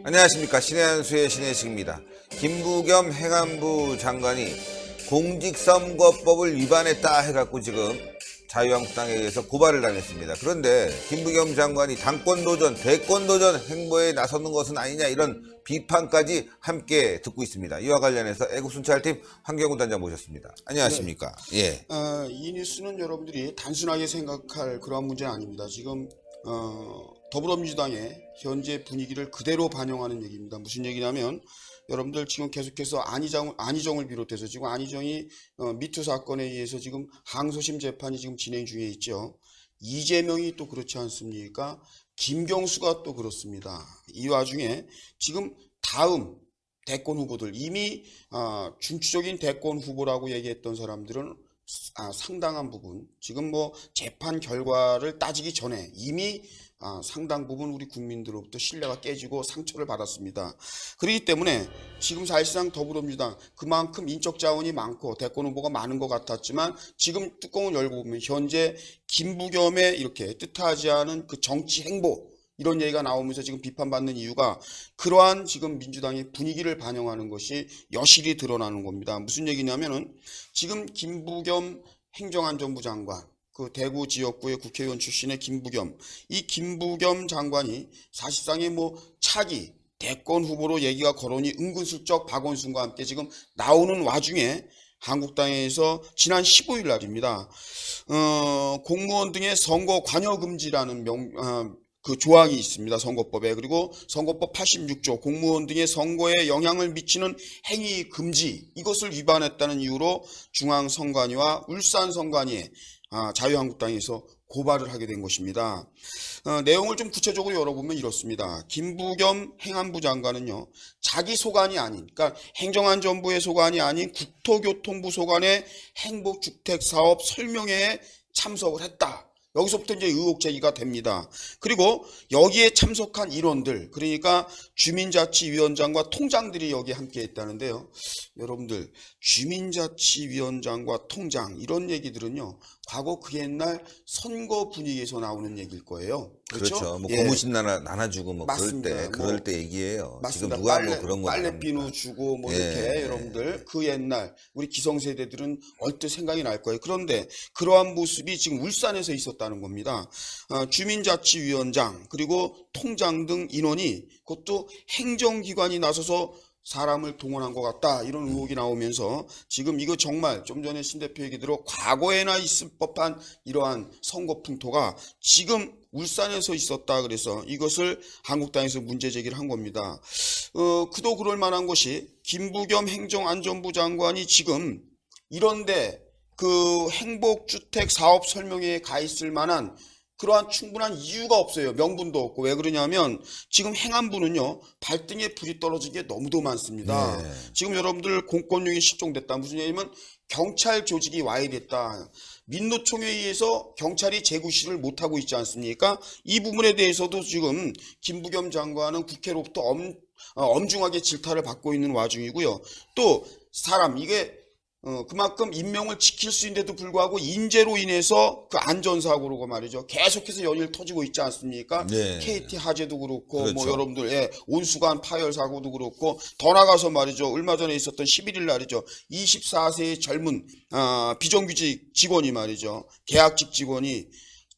안녕하십니까. 신의 한수의 신혜식입니다. 김부겸 행안부 장관이 공직선거법을 위반했다 해갖고 지금 자유한국당에 의해서 고발을 당했습니다. 그런데 김부겸 장관이 당권도전, 대권도전 행보에 나서는 것은 아니냐, 이런 비판까지 함께 듣고 있습니다. 이와 관련해서 애국순찰팀 황경우 단장 모셨습니다. 안녕하십니까. 네. 이 뉴스는 여러분들이 단순하게 생각할 그러한 문제는 아닙니다. 지금 더불어민주당의 현재 분위기를 그대로 반영하는 얘기입니다. 무슨 얘기냐면, 여러분들 지금 계속해서 안희정을 비롯해서 지금 안희정이 미투 사건에 의해서 지금 항소심 재판이 지금 진행 중에 있죠. 이재명이 또 그렇지 않습니까? 김경수가 또 그렇습니다. 이 와중에 지금 다음 대권 후보들, 이미 중추적인 대권 후보라고 얘기했던 사람들은 상당한 부분, 지금 뭐 재판 결과를 따지기 전에 이미 상당 부분 우리 국민들로부터 신뢰가 깨지고 상처를 받았습니다. 그렇기 때문에 지금 사실상 더불어민주당 그만큼 인적 자원이 많고 대권 후보가 많은 것 같았지만, 지금 뚜껑을 열고 보면 현재 김부겸의 이렇게 뜻하지 않은 그 정치 행보, 이런 얘기가 나오면서 지금 비판받는 이유가 그러한 지금 민주당의 분위기를 반영하는 것이 여실히 드러나는 겁니다. 무슨 얘기냐면은, 지금 김부겸 행정안전부 장관, 그 대구 지역구의 국회의원 출신의 김부겸, 이 김부겸 장관이 사실상의 뭐 차기 대권 후보로 얘기가 거론이 은근슬쩍 박원순과 함께 지금 나오는 와중에 한국당에서 지난 15일 날입니다. 공무원 등의 선거 관여 금지라는 그 조항이 있습니다. 선거법에. 그리고 선거법 86조 공무원 등의 선거에 영향을 미치는 행위 금지, 이것을 위반했다는 이유로 중앙선관위와 울산선관위에 자유한국당에서 고발을 하게 된 것입니다. 내용을 좀 구체적으로 열어보면 이렇습니다. 김부겸 행안부 장관은요, 자기 소관이 아닌, 그러니까 행정안전부의 소관이 아닌 국토교통부 소관의 행복주택사업 설명회에 참석을 했다. 여기서부터 이제 의혹 제기가 됩니다. 그리고 여기에 참석한 인원들, 그러니까 주민자치위원장과 통장들이 여기에 함께 했다는데요. 여러분들, 주민자치위원장과 통장, 이런 얘기들은요, 과거 그 옛날 선거 분위기에서 나오는 얘기일 거예요. 그렇죠. 뭐 고무신 나눠주고 뭐 맞습니다. 그럴 때 얘기예요. 맞습니다. 지금 누가 뭐 그런 거 빨래 비누 주고 뭐 이렇게 여러분들 그 옛날 우리 기성세대들은 얼뜻 생각이 날 거예요. 그런데 그러한 모습이 지금 울산에서 있었다는 겁니다. 주민자치위원장 그리고 통장 등 인원이, 그것도 행정기관이 나서서 사람을 동원한 것 같다, 이런 의혹이 나오면서 지금 이거 정말 좀 전에 신 대표 얘기대로 과거에나 있을 법한 이러한 선거 풍토가 지금 울산에서 있었다, 그래서 이것을 한국당에서 문제 제기를 한 겁니다. 그도 그럴 만한 것이 김부겸 행정안전부 장관이 지금 이런데 그 행복주택 사업 설명회에 가 있을 만한 그러한 충분한 이유가 없어요. 명분도 없고. 왜 그러냐면 지금 행안부는요, 발등에 불이 떨어지게 너무도 많습니다. 지금 여러분들 공권력이 실종됐다. 무슨 얘기냐면 경찰 조직이 와해됐다. 민노총에 의해서 경찰이 재구시를 못하고 있지 않습니까? 이 부분에 대해서도 지금 김부겸 장관은 국회로부터 엄중하게 질타를 받고 있는 와중이고요. 또 이게 그만큼 인명을 지킬 수 있는데도 불구하고 인재로 인해서 그 안전사고로가 말이죠, 계속해서 연일 터지고 있지 않습니까? KT 화재도 그렇고, 그렇죠. 뭐 여러분들 온수관 파열 사고도 그렇고, 더 나가서 말이죠, 얼마 전에 있었던 11일 날이죠, 24세의 젊은 비정규직 직원이 말이죠, 계약직 직원이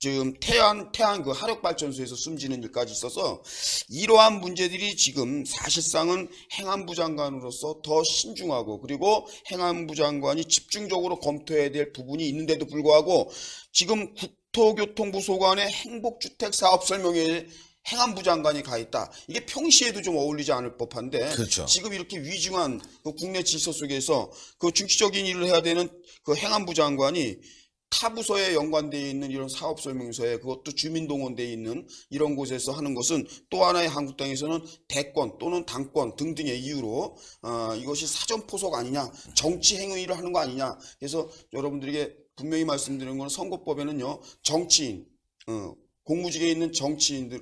지금 태안 그 화력발전소에서 숨지는 일까지 있어서, 이러한 문제들이 지금 사실상은 행안부 장관으로서 더 신중하고, 그리고 행안부 장관이 집중적으로 검토해야 될 부분이 있는데도 불구하고 지금 국토교통부 소관의 행복주택 사업 설명회에 행안부 장관이 가 있다. 이게 평시에도 좀 어울리지 않을 법한데, 그렇죠. 지금 이렇게 위중한 그 국내 질서 속에서 그 중시적인 일을 해야 되는 그 행안부 장관이 타 부서에 연관되어 있는 이런 사업 설명서에, 그것도 주민동원되어 있는 이런 곳에서 하는 것은 또 하나의 한국당에서는 대권 또는 당권 등등의 이유로 이것이 사전 포석 아니냐, 정치 행위를 하는 거 아니냐. 그래서 여러분들에게 분명히 말씀드리는 건, 선거법에는요, 정치인, 공무직에 있는 정치인들,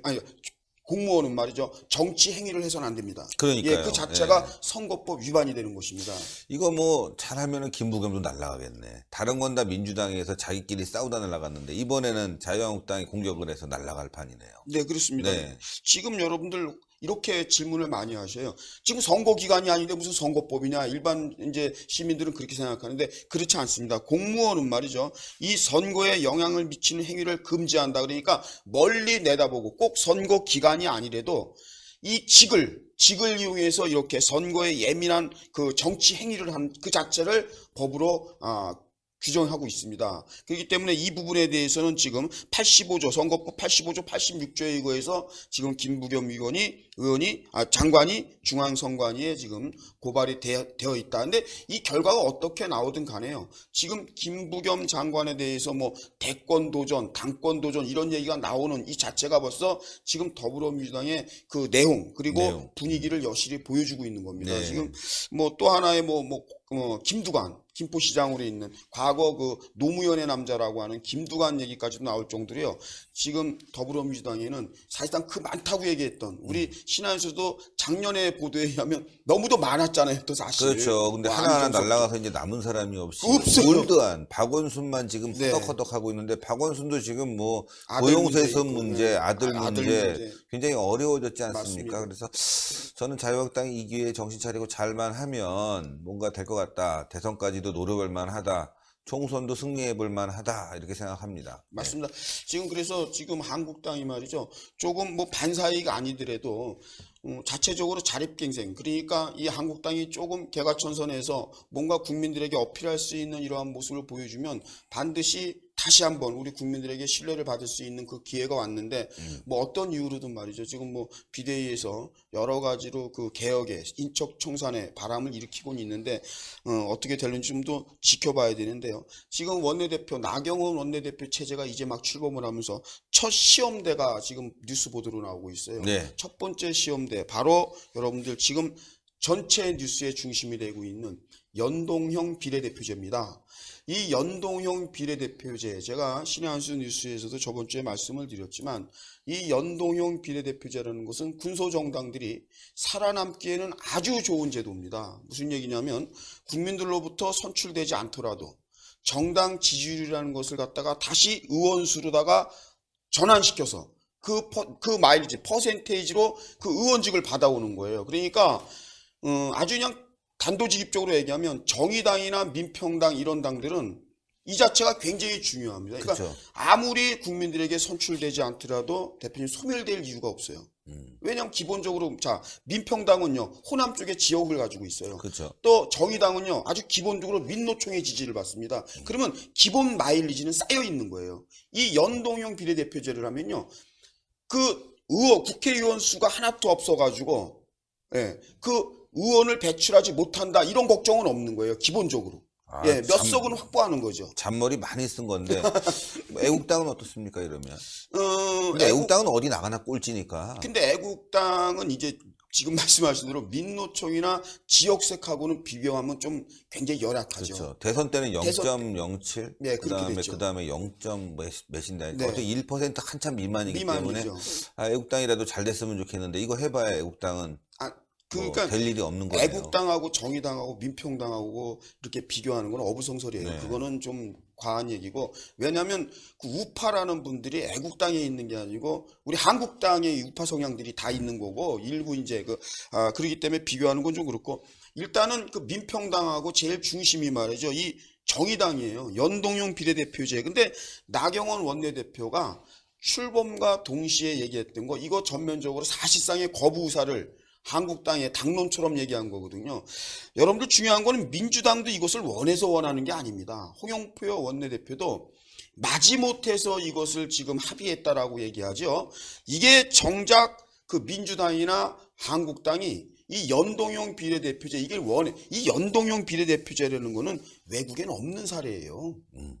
공무원은 말이죠, 정치 행위를 해서는 안 됩니다. 그러니까요. 그 자체가 선거법 위반이 되는 것입니다. 이거 뭐 잘하면은 김부겸도 날아가겠네. 다른 건 다 민주당에서 자기끼리 싸우다 날아갔는데 이번에는 자유한국당이 공격을 해서 날아갈 판이네요. 네, 그렇습니다. 지금 여러분들 이렇게 질문을 많이 하셔요. 지금 선거 기간이 아닌데 무슨 선거법이냐? 일반 이제 시민들은 그렇게 생각하는데 그렇지 않습니다. 공무원은 말이죠. 이 선거에 영향을 미치는 행위를 금지한다. 그러니까 멀리 내다보고 꼭 선거 기간이 아니래도 이 직을 이용해서 이렇게 선거에 예민한 그 정치 행위를 한 그 자체를 법으로 규정하고 있습니다. 그렇기 때문에 이 부분에 대해서는 지금 85조 선거법 85조 86조에 의거해서 지금 김부겸 장관이 중앙선관위에 지금 고발이 되어 있다. 근데 이 결과가 어떻게 나오든 간에요. 지금 김부겸 장관에 대해서 뭐 대권 도전, 당권 도전 이런 얘기가 나오는 이 자체가 벌써 지금 더불어민주당의 그 내용 그리고 분위기를 여실히 보여주고 있는 겁니다. 네. 지금 뭐 또 하나의 김두관 김포시장으로 있는 과거 그 노무현의 남자라고 하는 김두관 얘기까지도 나올 정도로요. 지금 더불어민주당에는 사실상 그 많다고 얘기했던 우리 신한에서도 작년에 보도에 의하면 너무도 많았잖아요. 또 사실. 그렇죠. 근데 하나하나 날아가서 이제 남은 사람이 없이 없어요. 올드한 박원순만 지금 허덕허덕 하고 있는데 박원순도 지금 뭐 고용세습 문제, 아들 문제 굉장히 어려워졌지 않습니까? 맞습니다. 그래서 저는 자유한국당이 이 기회에 정신 차리고 잘만 하면 뭔가 될 것 같다. 대선까지도 노려볼 만하다. 총선도 승리해볼 만하다. 이렇게 생각합니다. 맞습니다. 지금 그래서 지금 한국당이 말이죠. 조금 뭐 반사이가 아니더라도 자체적으로 자립갱생 그러니까 이 한국당이 조금 개과천선해서 뭔가 국민들에게 어필할 수 있는 이러한 모습을 보여주면 반드시 다시 한번 우리 국민들에게 신뢰를 받을 수 있는 그 기회가 왔는데 뭐 어떤 이유로든 말이죠. 지금 뭐 비대위에서 여러 가지로 그 개혁의 인적 청산의 바람을 일으키고는 있는데 어떻게 될는지 좀 더 지켜봐야 되는데요. 지금 원내대표 나경원 원내대표 체제가 이제 막 출범을 하면서 첫 시험대가 지금 뉴스 보도로 나오고 있어요. 네. 첫 번째 시험대 바로 여러분들 지금 전체 뉴스의 중심이 되고 있는 연동형 비례대표제입니다. 이 연동형 비례대표제 제가 신의 한수 뉴스에서도 저번 주에 말씀을 드렸지만 이 연동형 비례대표제라는 것은 군소정당들이 살아남기에는 아주 좋은 제도입니다. 무슨 얘기냐면 국민들로부터 선출되지 않더라도 정당 지지율이라는 것을 갖다가 다시 의원수로다가 전환시켜서 그 마일리지 퍼센테이지로 그 의원직을 받아오는 거예요. 그러니까 아주 그냥 단도직입적으로 얘기하면 정의당이나 민평당 이런 당들은 이 자체가 굉장히 중요합니다. 그러니까 그렇죠. 아무리 국민들에게 선출되지 않더라도 대표님 소멸될 이유가 없어요. 왜냐하면 기본적으로 자 민평당은요 호남 쪽에 지역을 가지고 있어요. 그렇죠. 또 정의당은요 아주 기본적으로 민노총의 지지를 받습니다. 그러면 기본 마일리지는 쌓여 있는 거예요. 이 연동형 비례대표제를 하면요 그 국회의원 수가 하나도 없어가지고 그 의원을 배출하지 못한다 이런 걱정은 없는 거예요. 기본적으로. 몇 석은 확보하는 거죠. 잔머리 많이 쓴 건데 애국당은 어떻습니까 이러면? 근데 애국당은 어디 나가나 꼴찌니까. 근데 애국당은 이제 지금 말씀하신 대로 민노총이나 지역색하고는 비교하면 좀 굉장히 열악하죠. 그렇죠. 대선 때는 0.07, 네, 그다음에 0. 몇인데 어떻게 1% 한참 미만이기 때문에 애국당이라도 잘 됐으면 좋겠는데 이거 해봐야 애국당은 그러니까 될 일이 없는 거예요. 애국당하고 정의당하고 민평당하고 이렇게 비교하는 건 어부성설이에요. 네. 그거는 좀 과한 얘기고 왜냐하면 그 우파라는 분들이 애국당에 있는 게 아니고 우리 한국당의 우파 성향들이 다 있는 거고 일부 이제 그러기 때문에 비교하는 건 좀 그렇고 일단은 그 민평당하고 제일 중심이 말이죠. 이 정의당이에요. 연동형 비례대표제. 근데 나경원 원내대표가 출범과 동시에 얘기했던 거 이거 전면적으로 사실상의 거부 의사를 한국당의 당론처럼 얘기한 거거든요. 여러분들 중요한 거는 민주당도 이것을 원해서 원하는 게 아닙니다. 홍영표 원내대표도 마지못해서 이것을 지금 합의했다라고 얘기하죠. 이게 정작 그 민주당이나 한국당이 이 연동형 비례대표제 이게 원해. 이 연동형 비례대표제라는 거는 외국에는 없는 사례예요.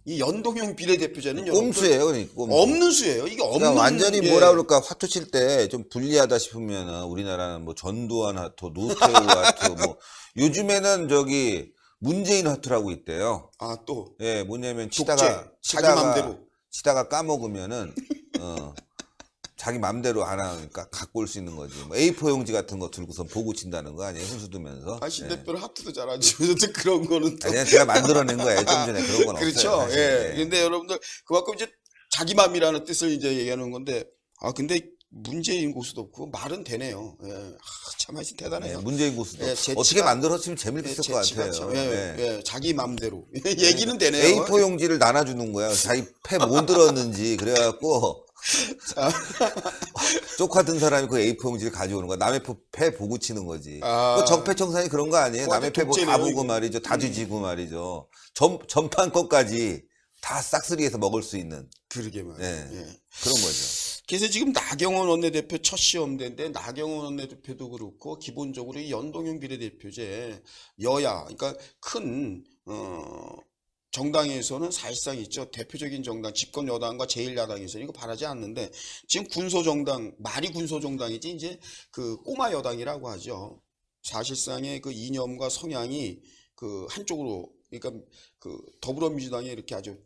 이 연동형 비례대표제는 꼼수예요, 그러니까 꼼수. 없는 수예요. 이게 없는 그러니까 완전히 뭐라 그럴까 화투 칠 때 좀 불리하다 싶으면은 우리나라는 뭐 전두환 화투, 노태우 화투, 뭐 요즘에는 문재인 화투라고 있대요. 또 뭐냐면 자기 맘대로 치다가 까먹으면은 자기 맘대로 안 하니까 갖고 올 수 있는 거지. 뭐 A4 용지 같은 거 들고선 보고 친다는 거 아니에요? 훈수 두면서. 신 대표는 하트도 잘 안 치면서 그런 거는 또. 아니, 제가 만들어낸 거예요. 좀 전에 그런 건 그렇죠. 없어요. 근데 여러분들 그만큼 이제 자기 맘이라는 뜻을 이제 얘기하는 건데 근데 문재인 고수도 없고 말은 되네요. 예. 참 하여튼 네, 대단해요. 문재인 고수도 예, 재치가- 어떻게 만들었으면 재밌을 것 재치가 같아요. 참, 예, 네. 예, 자기 맘대로 얘기는 되네요. A4 용지를 나눠주는 거야. 자기 패 못 들었는지 그래갖고 쪽화 든 사람이 그 A4 용지를 가져오는 거야. 남의 패 보고 치는 거지. 아. 그 적폐청산이 그런 거 아니에요? 그거 남의 패 다 독재네요, 보고 이거. 말이죠. 다 뒤지고 말이죠. 전판 것까지 다 싹쓸이해서 먹을 수 있는 그러게 말이에요. 네. 예. 그런 거죠. 그래서 지금 나경원 원내대표 첫 시험대인데 나경원 원내대표도 그렇고 기본적으로 이 연동형 비례대표제 여야 그러니까 큰 정당에서는 사실상 있죠. 대표적인 정당 집권 여당과 제1야당에서는 이거 바라지 않는데 지금 군소정당 말이 군소정당이지 이제 그 꼬마 여당이라고 하죠. 사실상의 그 이념과 성향이 그 한쪽으로 그러니까 그 더불어민주당이 이렇게 아주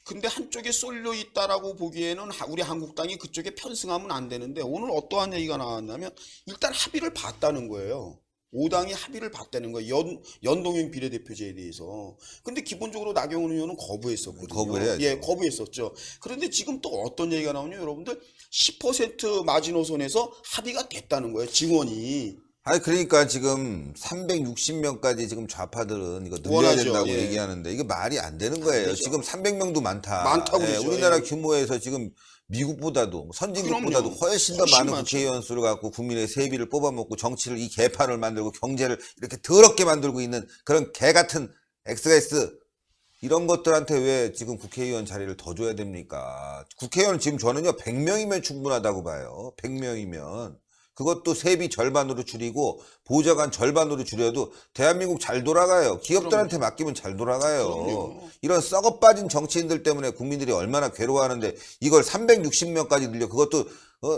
근데 한쪽에 쏠려 있다라고 보기에는 우리 한국당이 그쪽에 편승하면 안 되는데 오늘 어떠한 얘기가 나왔냐면 일단 합의를 봤다는 거예요. 5당이 합의를 봤다는 거예요. 연동형 비례대표제에 대해서. 근데 기본적으로 나경원 의원은 거부했었거든요. 거부해야죠. 예, 거부했었죠. 그런데 지금 또 어떤 얘기가 나오냐 여러분들 10% 마지노선에서 합의가 됐다는 거예요. 증언이. 아니 그러니까 지금 360명까지 지금 좌파들은 이거 늘려야 원하죠. 된다고 예. 얘기하는데 이게 말이 안 되는 거예요. 되죠. 지금 300명도 많다. 많다고 예, 그러죠. 우리나라 예. 규모에서 지금 미국보다도 선진국보다도 그럼요. 훨씬 더 훨씬 많은 많죠. 국회의원 수를 갖고 국민의 세비를 뽑아먹고 정치를 이 개판을 만들고 경제를 이렇게 더럽게 만들고 있는 그런 개 같은 XS 이런 것들한테 왜 지금 국회의원 자리를 더 줘야 됩니까? 국회의원 지금 저는요 100명이면 충분하다고 봐요. 100명이면. 그것도 세비 절반으로 줄이고 보좌관 절반으로 줄여도 대한민국 잘 돌아가요. 기업들한테 맡기면 잘 돌아가요. 그럼요. 이런 썩어 빠진 정치인들 때문에 국민들이 얼마나 괴로워하는데 이걸 360명까지 늘려 그것도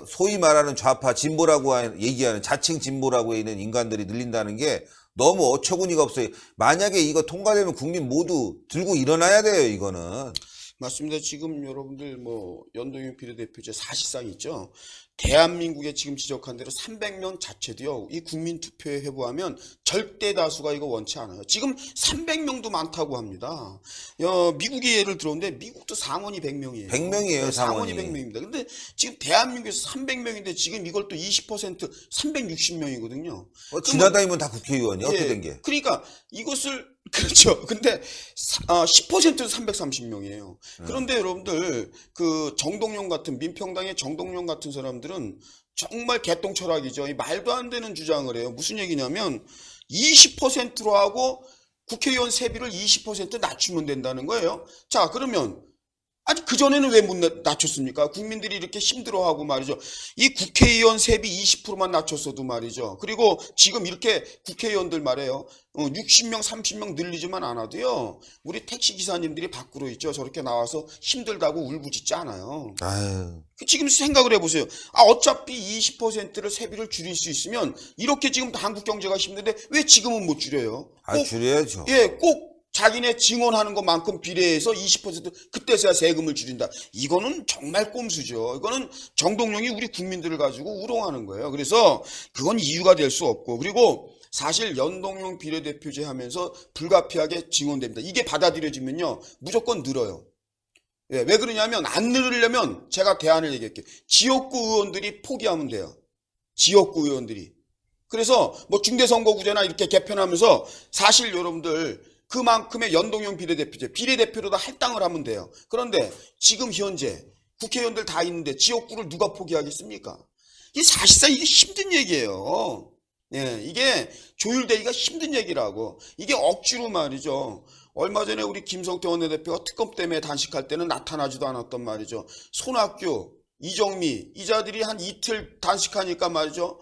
소위 말하는 좌파 진보라고 얘기하는 자칭 진보라고 있는 인간들이 늘린다는 게 너무 어처구니가 없어요. 만약에 이거 통과되면 국민 모두 들고 일어나야 돼요. 이거는. 맞습니다. 지금 여러분들 뭐 연동형 비례대표제 사실상 있죠. 대한민국에 지금 지적한 대로 300명 자체도요. 이 국민투표에 회부하면 절대 다수가 이거 원치 않아요. 지금 300명도 많다고 합니다. 미국의 예를 들었는데 미국도 상원이 100명이에요. 100명이에요, 상원이 상원이. 100명입니다. 근데 지금 대한민국에서 300명인데 지금 이걸 또 20% 360명이거든요. 지나다니면 다 국회의원이야. 어떻게 된 게? 그러니까 이것을 그렇죠. 근데 10%는 330명이에요. 그런데 여러분들 그 정동영 같은 민평당의 정동영 같은 사람들은 정말 개똥 철학이죠. 이 말도 안 되는 주장을 해요. 무슨 얘기냐면 20%로 하고 국회의원 세비를 20% 낮추면 된다는 거예요. 자, 그러면 아니 그전에는 왜 못 낮췄습니까? 국민들이 이렇게 힘들어하고 말이죠. 이 국회의원 세비 20%만 낮췄어도 말이죠. 그리고 지금 이렇게 국회의원들 말이에요. 60명, 30명 늘리지만 않아도요. 우리 택시기사님들이 밖으로 있죠. 저렇게 나와서 힘들다고 울부짖지 않아요. 아유. 지금 생각을 해보세요. 어차피 20%를 세비를 줄일 수 있으면 이렇게 지금 한국 경제가 힘든데 왜 지금은 못 줄여요? 꼭, 줄여야죠. 예, 꼭 자기네 증언하는 것만큼 비례해서 20% 그때서야 세금을 줄인다. 이거는 정말 꼼수죠. 이거는 정동영이 우리 국민들을 가지고 우롱하는 거예요. 그래서 그건 이유가 될 수 없고 그리고 사실 연동형 비례대표제 하면서 불가피하게 증언됩니다. 이게 받아들여지면요. 무조건 늘어요. 예, 왜 그러냐면 안 늘으려면 제가 대안을 얘기할게요. 지역구 의원들이 포기하면 돼요. 지역구 의원들이. 그래서 뭐 중대선거구제나 이렇게 개편하면서 사실 여러분들 그만큼의 연동형 비례대표제, 비례대표로 다 할당을 하면 돼요. 그런데 지금 현재 국회의원들 다 있는데 지역구를 누가 포기하겠습니까? 이게 사실상 이게 힘든 얘기예요. 예, 이게 조율되기가 힘든 얘기라고. 이게 억지로 말이죠. 얼마 전에 우리 김성태 원내대표가 특검 때문에 단식할 때는 나타나지도 않았던 말이죠. 손학규, 이정미, 이 자들이 한 이틀 단식하니까 말이죠.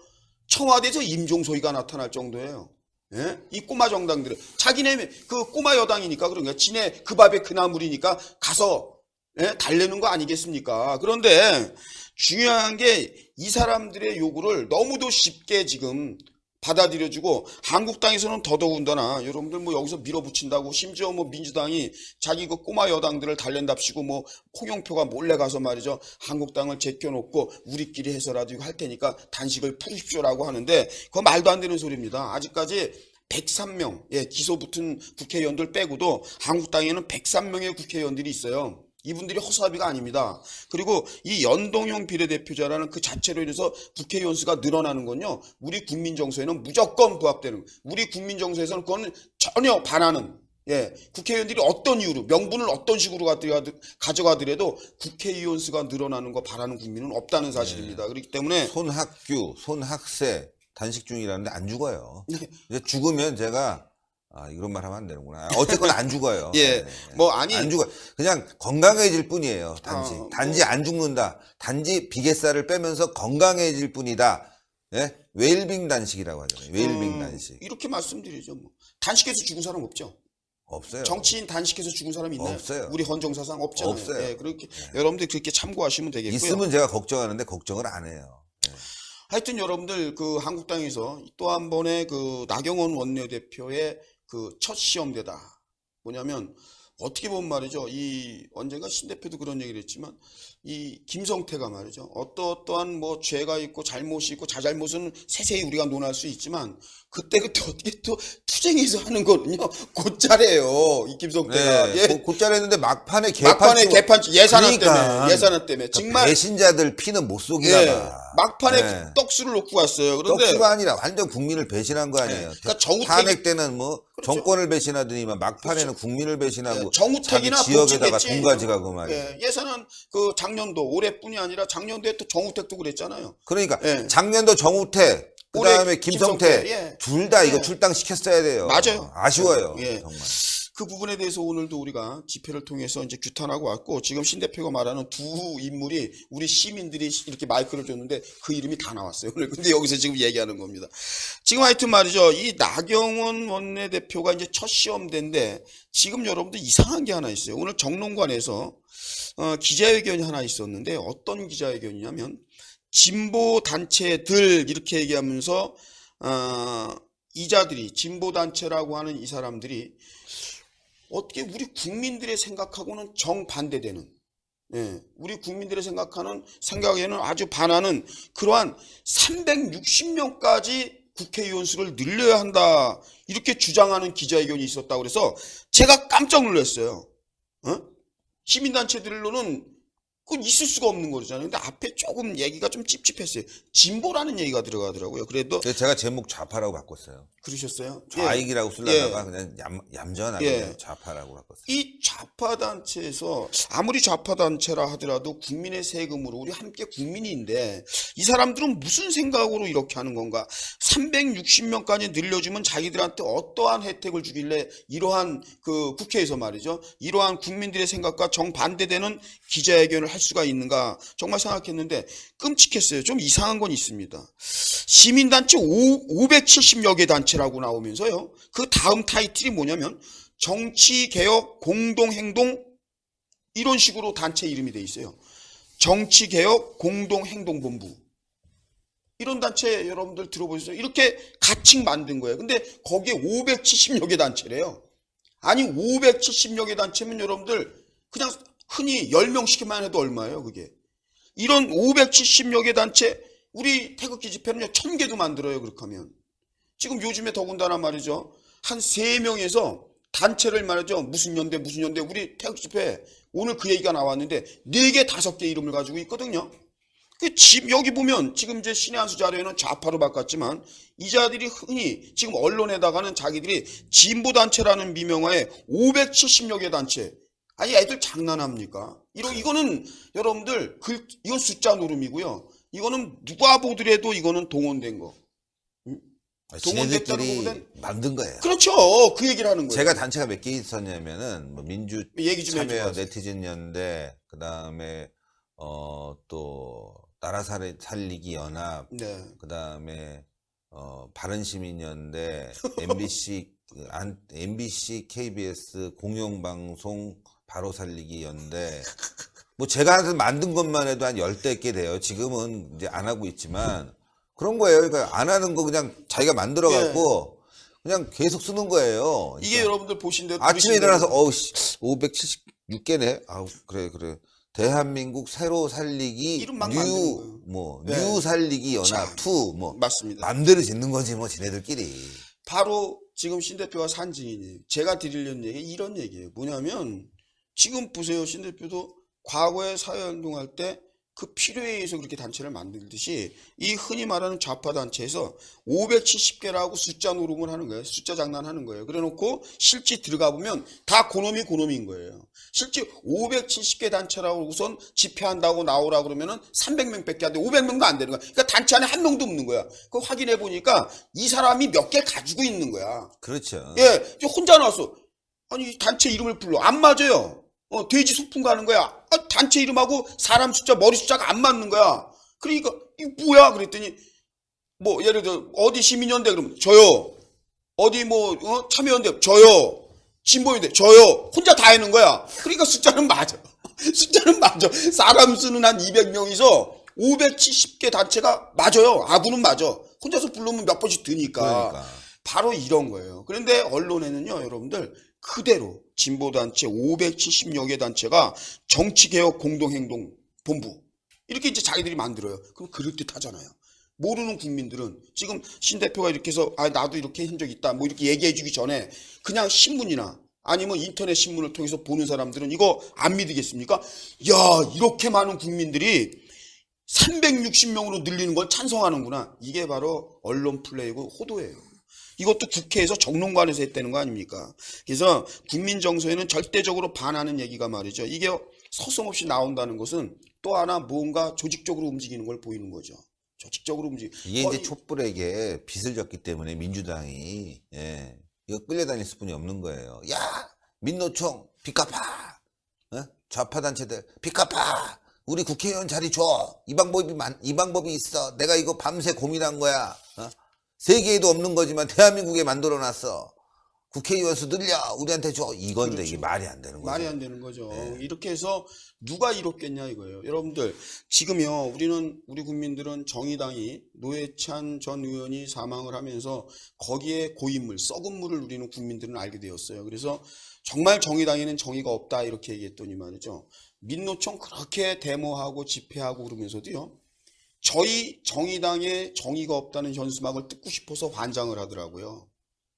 청와대에서 임종소위가 나타날 정도예요. 예? 이 꼬마 정당들은 자기네 그 꼬마 여당이니까 그런가 지네 그 밥에 그 나물이니까 가서 예? 달래는 거 아니겠습니까? 그런데 중요한 게 이 사람들의 요구를 너무도 쉽게 지금 받아들여주고 한국당에서는 더더군다나 여러분들 뭐 여기서 밀어붙인다고 심지어 뭐 민주당이 자기 그 꼬마 여당들을 달랜답시고 뭐 홍영표가 몰래 가서 말이죠 한국당을 제껴놓고 우리끼리 해서라도 이거 할 테니까 단식을 풀십시오라고 하는데 그거 말도 안 되는 소리입니다. 아직까지 103명 기소 붙은 국회의원들 빼고도 한국당에는 103명의 국회의원들이 있어요. 이분들이 허수아비가 아닙니다. 그리고 이 연동형 비례대표자라는 그 자체로 인해서 국회의원 수가 늘어나는 건요. 우리 국민 정서에는 무조건 부합되는, 우리 국민 정서에서는 그건 전혀 반하는, 예, 국회의원들이 어떤 이유로 명분을 어떤 식으로 가져가더라도 국회의원 수가 늘어나는 거 바라는 국민은 없다는 사실입니다. 그렇기 때문에 손학규, 손학세 단식 중이라는데 안 죽어요. 네. 이제 죽으면 제가 이런 말 하면 안 되는구나. 어쨌거나 안 죽어요. 예, 네. 뭐 아니 안 죽어. 그냥 건강해질 뿐이에요. 단지. 뭐. 단지 안 죽는다. 단지 비계살을 빼면서 건강해질 뿐이다. 예? 웨일빙 단식이라고 하잖아요. 웨일빙 단식. 이렇게 말씀드리죠. 뭐. 단식해서 죽은 사람 없죠. 없어요. 정치인 단식해서 죽은 사람 있나요? 없어요. 우리 헌정사상 없잖아요. 없어요. 예, 그렇게 여러분들 그렇게 참고하시면 되겠고요. 있으면 제가 걱정하는데 걱정을 안 해요. 하여튼 여러분들 그 한국당에서 또 한 번의 그 나경원 원내대표의 그 첫 시험대다. 뭐냐면 어떻게 보면 말이죠. 이 언젠가 신 대표도 그런 얘기를 했지만 이 김성태가 말이죠. 어떠한 뭐 죄가 있고 잘못이 있고 자잘못은 세세히 우리가 논할 수 있지만 그때 어떻게 또 투쟁에서 하는 거는요. 곧잘해요. 이 김성태가. 네, 예. 곧잘했는데 막판에 개판 예산안 그러니까. 때문에 예산안 때문에 정말 배신자들 피는 못 속이다가 예, 막판에 네. 떡수를 놓고 왔어요. 그런데 떡수가 아니라 완전 국민을 배신한 거 아니에요. 그러니까 정우택이- 탄핵 때는 뭐 그렇죠. 정권을 배신하더니만 막판에는 국민을 배신하고 정우택이나 자기 지역에다가 복지겠지. 돈 가져가고 말이에요. 예, 예산안 그 작년도 올해뿐이 아니라 작년도에 또 정우택도 그랬잖아요. 그러니까 예. 작년도 정우택 그다음에 올해 김성태 김성태, 예. 둘 다 이거 예. 출당시켰어야 돼요. 맞아요. 아쉬워요. 예. 정말. 그 부분에 대해서 오늘도 우리가 집회를 통해서 이제 규탄하고 왔고 지금 신 대표가 말하는 두 인물이 우리 시민들이 이렇게 마이크를 줬는데 그 이름이 다 나왔어요. 오늘 근데 여기서 지금 얘기하는 겁니다. 지금 하여튼 말이죠. 이 나경원 원내대표가 이제 첫 시험대인데 지금 여러분들 이상한 게 하나 있어요. 오늘 정론관에서 기자회견이 하나 있었는데 어떤 기자회견이냐면 진보 단체들 이렇게 얘기하면서 이자들이 진보 단체라고 하는 이 사람들이 어떻게 우리 국민들의 생각하고는 정반대되는, 예, 우리 국민들의 생각에는 아주 반하는 그러한 360명까지 국회의원 수를 늘려야 한다 이렇게 주장하는 기자회견이 있었다고 그래서 제가 깜짝 놀랐어요. 시민단체들로는 그건 있을 수가 없는 거잖아요. 근데 앞에 조금 얘기가 좀 찝찝했어요. 진보라는 얘기가 들어가더라고요. 그래도 그래서 제가 제목 좌파라고 바꿨어요. 그러셨어요? 좌익이라고 쓰려다가 그냥 얌전하게 예. 그냥 좌파라고 바꿨어요. 이 좌파 단체에서 아무리 좌파 단체라 하더라도 국민의 세금으로 우리 함께 국민인데 이 사람들은 무슨 생각으로 이렇게 하는 건가? 360명까지 늘려주면 자기들한테 어떠한 혜택을 주길래 이러한 그 국회에서 말이죠. 이러한 국민들의 생각과 정반대되는 기자회견을 할 수가 있는가? 정말 생각했는데 끔찍했어요. 좀 이상한 건 있습니다. 시민단체 570여 개 단체라고 나오면서요. 그 다음 타이틀이 뭐냐면 정치개혁 공동행동 이런 식으로 단체 이름이 돼 있어요. 정치개혁 공동행동본부. 이런 단체 여러분들 들어보셨어요? 이렇게 가칭 만든 거예요. 근데 거기에 570여 개 단체래요. 아니 570여 개 단체면 여러분들 그냥 흔히 10명씩만 해도 얼마예요 그게. 이런 570여 개 단체 우리 태극기 집회는요 1000개도 만들어요. 그렇게 하면. 지금 요즘에 더군다나 말이죠. 한 3명에서 단체를 말이죠. 무슨 연대 우리 태극기 집회 오늘 그 얘기가 나왔는데 4개 5개 이름을 가지고 있거든요. 여기 보면 지금 이제 신의 한수 자료에는 좌파로 바꿨지만 이 자들이 흔히 지금 언론에다가는 자기들이 진보단체라는 미명하에 570여 개 단체. 아니 애들 장난합니까? 이거는 여러분들 이건 숫자 노름이고요. 이거는 누가 보더라도 이거는 동원된 거. 동원됐다는 지네들끼리 거보단 만든 거예요. 그렇죠. 그 얘기를 하는 거예요. 제가 단체가 몇 개 있었냐면은 뭐 민주 얘기 좀 참여 해줘봐요. 네티즌 연대 그다음에 또 나라 살리기 연합 네. 그다음에 바른시민 연대 MBC KBS 공영방송 바로 살리기 연대 뭐 제가 만든 것만 해도 한 10대 개 돼요. 지금은 이제 안 하고 있지만 그런 거예요. 그러니까 안 하는 거 그냥 자기가 만들어 갖고 그냥 계속 쓰는 거예요. 그러니까 이게 여러분들 보신 대로 아침에 일어나서 576개네. 아우 그래. 대한민국 새로 살리기 이름만 만드는 거예요. 뉴 살리기 연합 투 맞습니다. 맘대로 짓는 거지 뭐 지네들끼리. 바로 지금 신 대표가 산 증인이에요. 제가 드리려는 얘기 이런 얘기예요. 뭐냐면 지금 보세요. 신 대표도 과거에 사회운동할 때 그 필요에 의해서 그렇게 단체를 만들듯이 이 흔히 말하는 좌파 단체에서 570개라고 숫자 노름을 하는 거예요. 숫자 장난하는 거예요. 그래놓고 실제 들어가 보면 다 고놈인 거예요. 실제 570개 단체라고 우선 집회한다고 나오라 그러면은 300명밖에 안 돼. 500명도 안 되는 거야. 그러니까 단체 안에 한 명도 없는 거야. 그거 확인해 보니까 이 사람이 몇 개를 가지고 있는 거야. 그렇죠. 예, 혼자 나왔어. 아니 단체 이름을 불러 안 맞아요. 돼지 소풍 가는 거야. 단체 이름하고 사람 숫자 머리 숫자가 안 맞는 거야. 그러니까 이거 뭐야 그랬더니 뭐 예를 들어 어디 시민연대 그러면 저요. 어디 뭐 참여연대 저요. 진보연대 저요. 혼자 다 해는 거야. 그러니까 숫자는 맞아. 숫자는 맞아. 사람 수는 한 200명이서 570개 단체가 맞아요. 아부는 맞아. 혼자서 부르면 몇 번씩 드니까. 그러니까. 바로 이런 거예요. 그런데 언론에는요, 여러분들 그대로 진보단체 570여 개 단체가 정치개혁 공동행동본부 이렇게 이제 자기들이 만들어요. 그럼 그럴듯하잖아요. 모르는 국민들은 지금 신 대표가 이렇게 해서 나도 이렇게 한 적 있다 뭐 이렇게 얘기해 주기 전에 그냥 신문이나 아니면 인터넷 신문을 통해서 보는 사람들은 이거 안 믿으겠습니까? 야, 이렇게 많은 국민들이 360명으로 늘리는 걸 찬성하는구나. 이게 바로 언론 플레이고 호도예요. 이것도 국회에서 정론관에서 했다는 거 아닙니까? 그래서 국민 정서에는 절대적으로 반하는 얘기가 말이죠. 이게 서슴없이 나온다는 것은 또 하나 뭔가 조직적으로 움직이는 걸 보이는 거죠. 조직적으로 이게 이제 촛불에게 빚을 졌기 때문에 민주당이 이거 끌려다닐 수뿐이 없는 거예요. 야, 민노총 빚 갚아. 좌파 단체들 빚 갚아. 우리 국회의원 자리 줘. 이 방법이 있어. 내가 이거 밤새 고민한 거야. 세계에도 없는 거지만 대한민국에 만들어놨어. 국회의원 수 늘려. 우리한테 줘. 이건데 그렇죠. 이게 말이 안 되는 거죠. 말이 안 되는 거죠. 이렇게 해서 누가 이롭겠냐 이거예요. 여러분들 지금요 우리 국민들은 정의당이 노회찬 전 의원이 사망을 하면서 거기에 고인물 썩은 물을 우리는 국민들은 알게 되었어요. 그래서 정말 정의당에는 정의가 없다 이렇게 얘기했더니 말이죠. 민노총 그렇게 데모하고 집회하고 그러면서도요. 저희 정의당에 정의가 없다는 현수막을 뜯고 싶어서 환장을 하더라고요.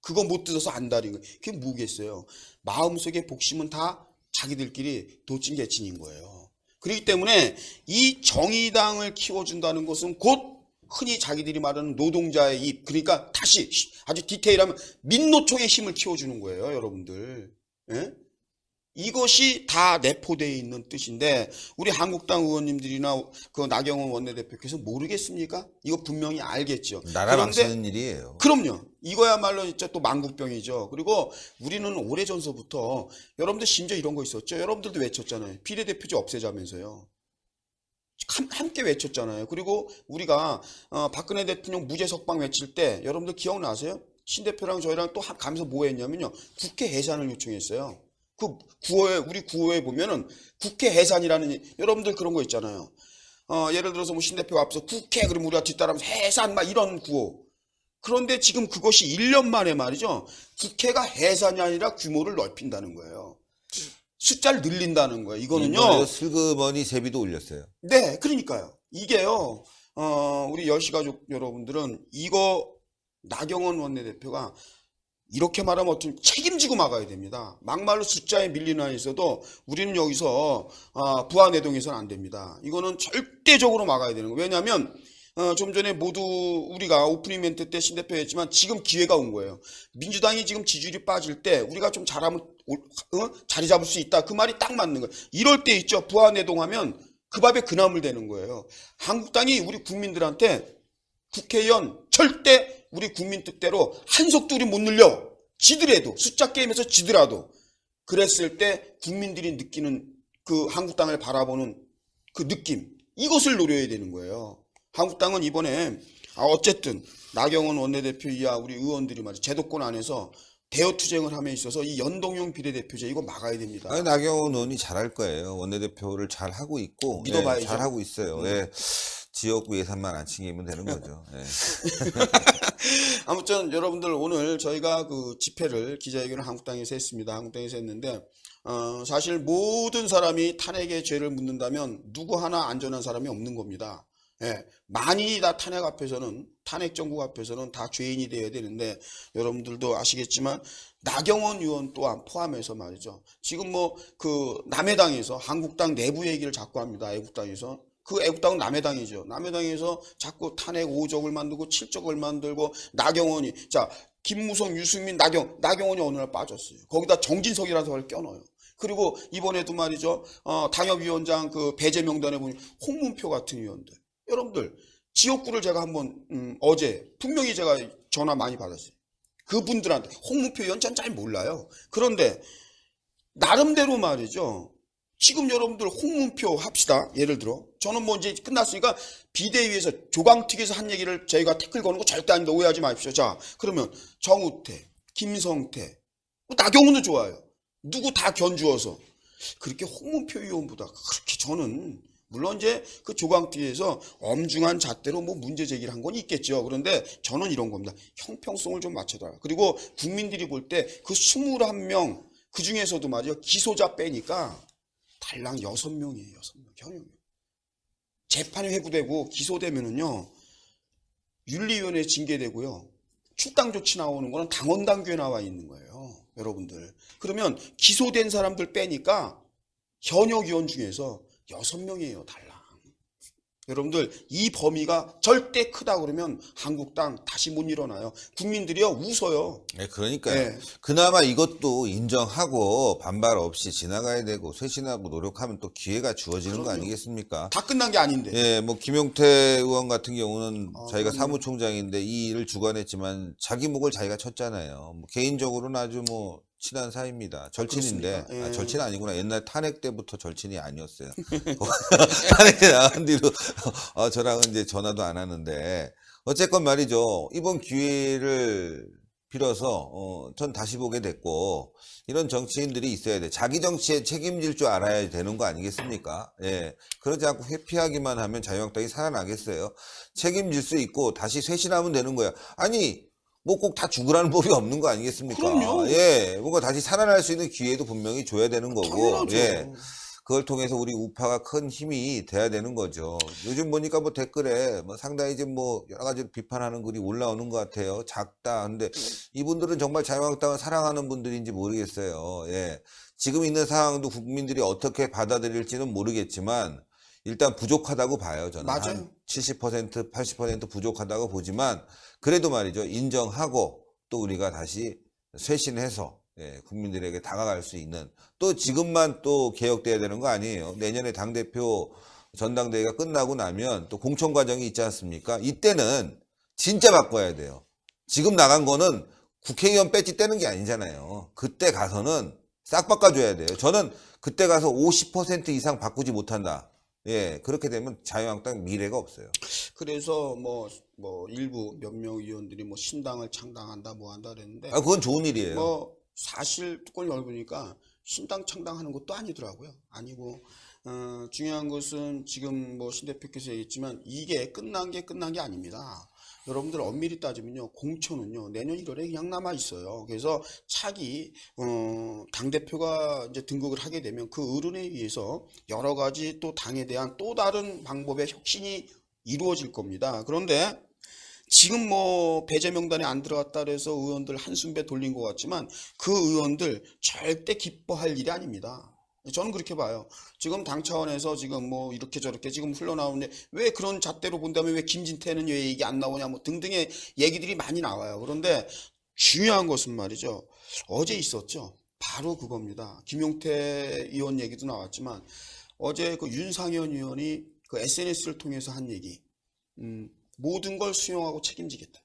그거 못 뜯어서 안달인 거예요. 그게 뭐겠어요. 마음속에 복심은 다 자기들끼리 도찐개친인 거예요. 그렇기 때문에 이 정의당을 키워준다는 것은 곧 흔히 자기들이 말하는 노동자의 입, 그러니까 다시 아주 디테일하면 민노총의 힘을 키워주는 거예요. 여러분들. 예? 이것이 다 내포되어 있는 뜻인데 우리 한국당 의원님들이나 그 나경원 원내대표께서 모르겠습니까? 이거 분명히 알겠죠. 나라 망치는 일이에요. 그럼요. 이거야말로 진짜 또 만국병이죠. 그리고 우리는 오래전서부터 여러분들 심지어 이런 거 있었죠. 여러분들도 외쳤잖아요. 비례대표제 없애자면서요. 함께 외쳤잖아요. 그리고 우리가 박근혜 대통령 무죄 석방 외칠 때 여러분들 기억나세요? 신 대표랑 저희랑 또 가면서 뭐 했냐면요. 국회 해산을 요청했어요. 우리 구호에 보면은 국회 해산이라는, 여러분들 그런 거 있잖아요. 예를 들어서 뭐 신 대표가 앞서 국회, 그러면 우리가 뒤따라하면서 해산, 막 이런 구호. 그런데 지금 그것이 1년 만에 말이죠. 국회가 해산이 아니라 규모를 넓힌다는 거예요. 숫자를 늘린다는 거예요. 이거는요. 슬그머니 세비도 올렸어요. 네, 그러니까요. 이게요. 우리 여시가족 여러분들은 이거 나경원 원내대표가 이렇게 말하면 어떤 책임지고 막아야 됩니다. 막말로 숫자에 밀리는 한에 있어도 우리는 여기서 부안해동해서는 안 됩니다. 이거는 절대적으로 막아야 되는 거예요. 왜냐하면 좀 전에 모두 우리가 오프닝 멘트 때 신 대표 했지만 지금 기회가 온 거예요. 민주당이 지금 지지율이 빠질 때 우리가 좀 잘하면 자리 잡을 수 있다. 그 말이 딱 맞는 거예요. 이럴 때 있죠. 부안해동하면 그 밥에 그 나물 되는 거예요. 한국당이 우리 국민들한테 국회의원 절대 우리 국민 뜻대로 한석도 우리 못 늘려. 지더라도 숫자 게임에서 지더라도 그랬을 때 국민들이 느끼는 그 한국당을 바라보는 그 느낌, 이것을 노려야 되는 거예요. 한국당은 이번에 어쨌든 나경원 원내대표 이하 우리 의원들이 말이죠. 제도권 안에서 대여투쟁을 함에 있어서 이 연동형 비례대표제 이거 막아야 됩니다. 아니, 나경원 의원이 잘할 거예요. 원내대표를 잘 하고 있고 믿어봐야죠. 잘 하고 있어요. 지역구 예산만 안 챙기면 되는 거죠. 아무튼 여러분들 오늘 저희가 그 집회를 기자회견을 한국당에서 했습니다. 한국당에서 했는데 사실 모든 사람이 탄핵의 죄를 묻는다면 누구 하나 안전한 사람이 없는 겁니다. 많이 다 탄핵 앞에서는 탄핵 정국 앞에서는 다 죄인이 돼야 되는데 여러분들도 아시겠지만 나경원 의원 또한 포함해서 말이죠. 지금 뭐 그 남해당에서 한국당 내부 얘기를 자꾸 합니다. 애국당에서. 그 애국당은 남해당이죠. 남해당에서 자꾸 탄핵 5적을 만들고 7적을 만들고 나경원이 자 김무성, 유승민, 나경원이 어느 날 빠졌어요. 거기다 정진석이라는 사람을 껴넣어요. 그리고 이번에도 말이죠. 당협위원장 그 배제 명단에 보니 홍문표 같은 위원들. 여러분들 지역구를 제가 한번 어제 분명히 제가 전화 많이 받았어요. 그분들한테 홍문표 위원 잘 몰라요. 그런데 나름대로 말이죠. 지금 여러분들 홍문표 합시다. 예를 들어 저는 뭐 이제 끝났으니까 비대위에서 조강특위에서 한 얘기를 저희가 태클 거는 거 절대 아닙니다. 오해하지 마십시오. 자 그러면 정우택, 김성태, 나경원도 좋아요. 누구 다 견주어서 그렇게 홍문표 의원보다 그렇게 저는 물론 이제 그 조강특위에서 엄중한 잣대로 뭐 문제 제기를 한 건 있겠죠. 그런데 저는 이런 겁니다. 형평성을 좀 맞춰달라. 그리고 국민들이 볼 때 그 21명 그 중에서도 말이죠. 기소자 빼니까 달랑 6명이에요. 6명. 현역. 재판이 회부되고 기소되면은요. 윤리위원회에 징계되고요. 출당 조치 나오는 거는 당원당규에 나와 있는 거예요. 여러분들. 그러면 기소된 사람들 빼니까 현역 의원 중에서 6명이에요. 달랑. 여러분들 이 범위가 절대 크다 그러면 한국당 다시 못 일어나요. 국민들이요 웃어요. 네, 그러니까요. 네. 그나마 이것도 인정하고 반발 없이 지나가야 되고 쇄신하고 노력하면 또 기회가 주어지는 거 그럼요. 아니겠습니까? 다 끝난 게 아닌데. 예, 뭐 김용태 의원 같은 경우는 자기가 그럼요. 사무총장인데 이 일을 주관했지만 자기 목을 자기가 쳤잖아요. 뭐 개인적으로는 아주 뭐 친한 사이입니다. 절친인데 그렇습니까? 예. 절친 아니구나. 옛날 탄핵 때부터 절친이 아니었어요. 탄핵에 나간 뒤로 저랑은 이제 전화도 안 하는데 어쨌건 말이죠. 이번 기회를 빌어서 전 다시 보게 됐고 이런 정치인들이 있어야 돼. 자기 정치에 책임질 줄 알아야 되는 거 아니겠습니까? 예. 그러지 않고 회피하기만 하면 자유한국당이 살아나겠어요. 책임질 수 있고 다시 쇄신하면 되는 거야. 아니 뭐 꼭 다 죽으라는 법이 없는 거 아니겠습니까? 그럼요. 예. 뭔가 다시 살아날 수 있는 기회도 분명히 줘야 되는 거고. 당연하죠. 예. 그걸 통해서 우리 우파가 큰 힘이 돼야 되는 거죠. 요즘 보니까 뭐 댓글에 뭐 상당히 이제 뭐 여러 가지로 비판하는 글이 올라오는 것 같아요. 작다. 근데 이분들은 정말 자유한국당을 사랑하는 분들인지 모르겠어요. 예. 지금 있는 상황도 국민들이 어떻게 받아들일지는 모르겠지만 일단 부족하다고 봐요. 저는 맞아요. 한 70%, 80% 부족하다고 보지만 그래도 말이죠. 인정하고 또 우리가 다시 쇄신해서 예, 국민들에게 다가갈 수 있는 또 지금만 또 개혁돼야 되는 거 아니에요. 내년에 당대표 전당대회가 끝나고 나면 또 공천 과정이 있지 않습니까? 이때는 진짜 바꿔야 돼요. 지금 나간 거는 국회의원 배지 떼는 게 아니잖아요. 그때 가서는 싹 바꿔줘야 돼요. 저는 그때 가서 50% 이상 바꾸지 못한다. 예, 그렇게 되면 자유한국당 미래가 없어요. 그래서 뭐 일부 몇 명 의원들이 뭐 신당을 창당한다 뭐 한다 그랬는데 그건 좋은 일이에요. 뭐 사실 뚜껑을 열어보니까 신당 창당하는 것도 아니더라고요. 아니고 중요한 것은 지금 뭐 신 대표께서 얘기했지만 이게 끝난 게 아닙니다. 여러분들 엄밀히 따지면요 공천은요 내년 1월에 그냥 남아 있어요. 그래서 차기 당 대표가 이제 등극을 하게 되면 그 어른에 의해서 여러 가지 또 당에 대한 또 다른 방법의 혁신이 이루어질 겁니다. 그런데 지금 뭐 배제 명단에 안 들어갔다 그래서 의원들 한숨배 돌린 것 같지만 그 의원들 절대 기뻐할 일이 아닙니다. 저는 그렇게 봐요. 지금 당 차원에서 지금 뭐 이렇게 저렇게 지금 흘러나오는데 왜 그런 잣대로 본다면 왜 김진태는 왜 얘기 안 나오냐 뭐 등등의 얘기들이 많이 나와요. 그런데 중요한 것은 말이죠. 어제 있었죠. 바로 그겁니다. 김용태 의원 얘기도 나왔지만 어제 그 윤상현 의원이 그 SNS를 통해서 한 얘기. 모든 걸 수용하고 책임지겠다.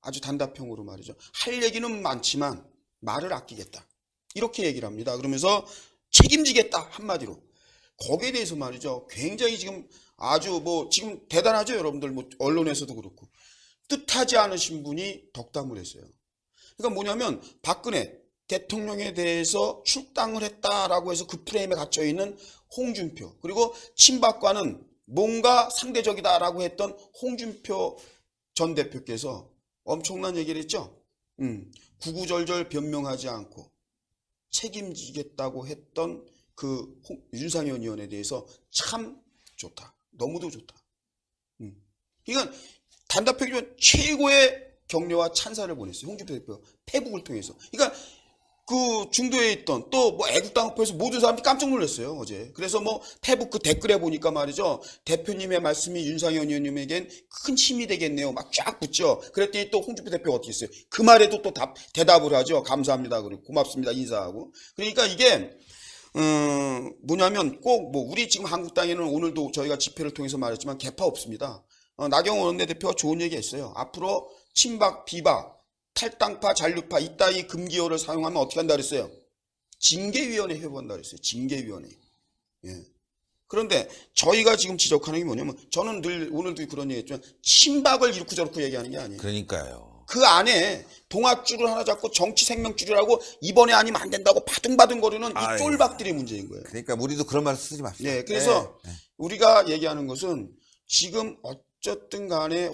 아주 단답형으로 말이죠. 할 얘기는 많지만 말을 아끼겠다. 이렇게 얘기를 합니다. 그러면서 책임지겠다 한마디로. 거기에 대해서 말이죠. 굉장히 지금 아주 뭐 지금 대단하죠. 여러분들 뭐 언론에서도 그렇고. 뜻하지 않으신 분이 덕담을 했어요. 그러니까 뭐냐면 박근혜 대통령에 대해서 출당을 했다라고 해서 그 프레임에 갇혀있는 홍준표 그리고 친박과는 뭔가 상대적이다라고 했던 홍준표 전 대표께서 엄청난 얘기를 했죠. 구구절절 변명하지 않고 책임지겠다고 했던 그 윤상현 의원에 대해서 참 좋다. 너무도 좋다. 그러니까 단답형이지만 최고의 격려와 찬사를 보냈어요. 홍준표 대표 페북을 통해서. 그러니까 그 중도에 있던 또 뭐 애국당협회에서 모든 사람들이 깜짝 놀랐어요 어제. 그래서 뭐 페북 그 댓글에 보니까 말이죠, 대표님의 말씀이 윤상현 의원님에겐 큰 힘이 되겠네요 막 쫙 붙죠. 그랬더니 또 홍준표 대표가 어떻게 했어요? 그 말에도 또 대답을 하죠. 감사합니다 그리고 고맙습니다 인사하고. 그러니까 이게 뭐냐면 꼭 뭐 우리 지금 한국당에는 오늘도 저희가 집회를 통해서 말했지만 개파 없습니다. 나경원 원내대표가 좋은 얘기했어요. 앞으로 친박 비박 탈당파, 잔류파 이따위 금기어를 사용하면 어떻게 한다 그랬어요? 징계위원회 회부한다 그랬어요. 징계위원회. 예. 그런데 저희가 지금 지적하는 게 뭐냐면 저는 늘 오늘도 그런 얘기 했지만 친박을 이렇게 저렇게 얘기하는 게 아니에요. 그러니까요. 그 안에 동아줄을 하나 잡고 정치 생명줄이라고 이번에 아니면 안 된다고 바둥바둥거리는 이 쫄박들의 문제인 거예요. 그러니까 우리도 그런 말 쓰지 맙시다. 네, 그래서 우리가 얘기하는 것은 지금 어쨌든 간에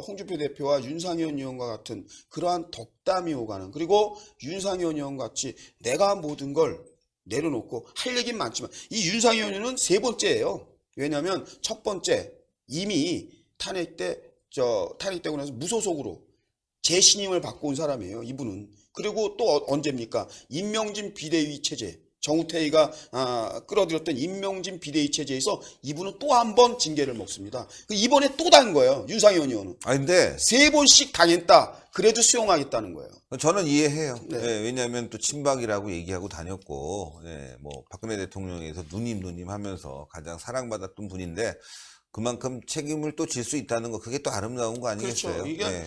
홍준표 대표와 윤상현 의원과 같은 그러한 덕담이 오가는, 그리고 윤상현 의원 같이 내가 모든 걸 내려놓고 할 얘기는 많지만 이 윤상현 의원은 세 번째예요. 왜냐하면 첫 번째 이미 탄핵되고 나서 무소속으로 재신임을 받고 온 사람이에요. 이분은. 그리고 또 언제입니까? 임명진 비대위 체제. 정우택이가 끌어들였던 임명진 비대위 체제에서 이분은 또 한 번 징계를 먹습니다. 이번에 또 당한 거예요. 윤상현 의원은. 근데 세 번씩 당했다. 그래도 수용하겠다는 거예요. 저는 이해해요. 네. 예, 왜냐하면 또 친박이라고 얘기하고 다녔고, 뭐 박근혜 대통령에서 누님 하면서 가장 사랑받았던 분인데 그만큼 책임을 또 질 수 있다는 거, 그게 또 아름다운 거 아니겠어요? 그렇죠.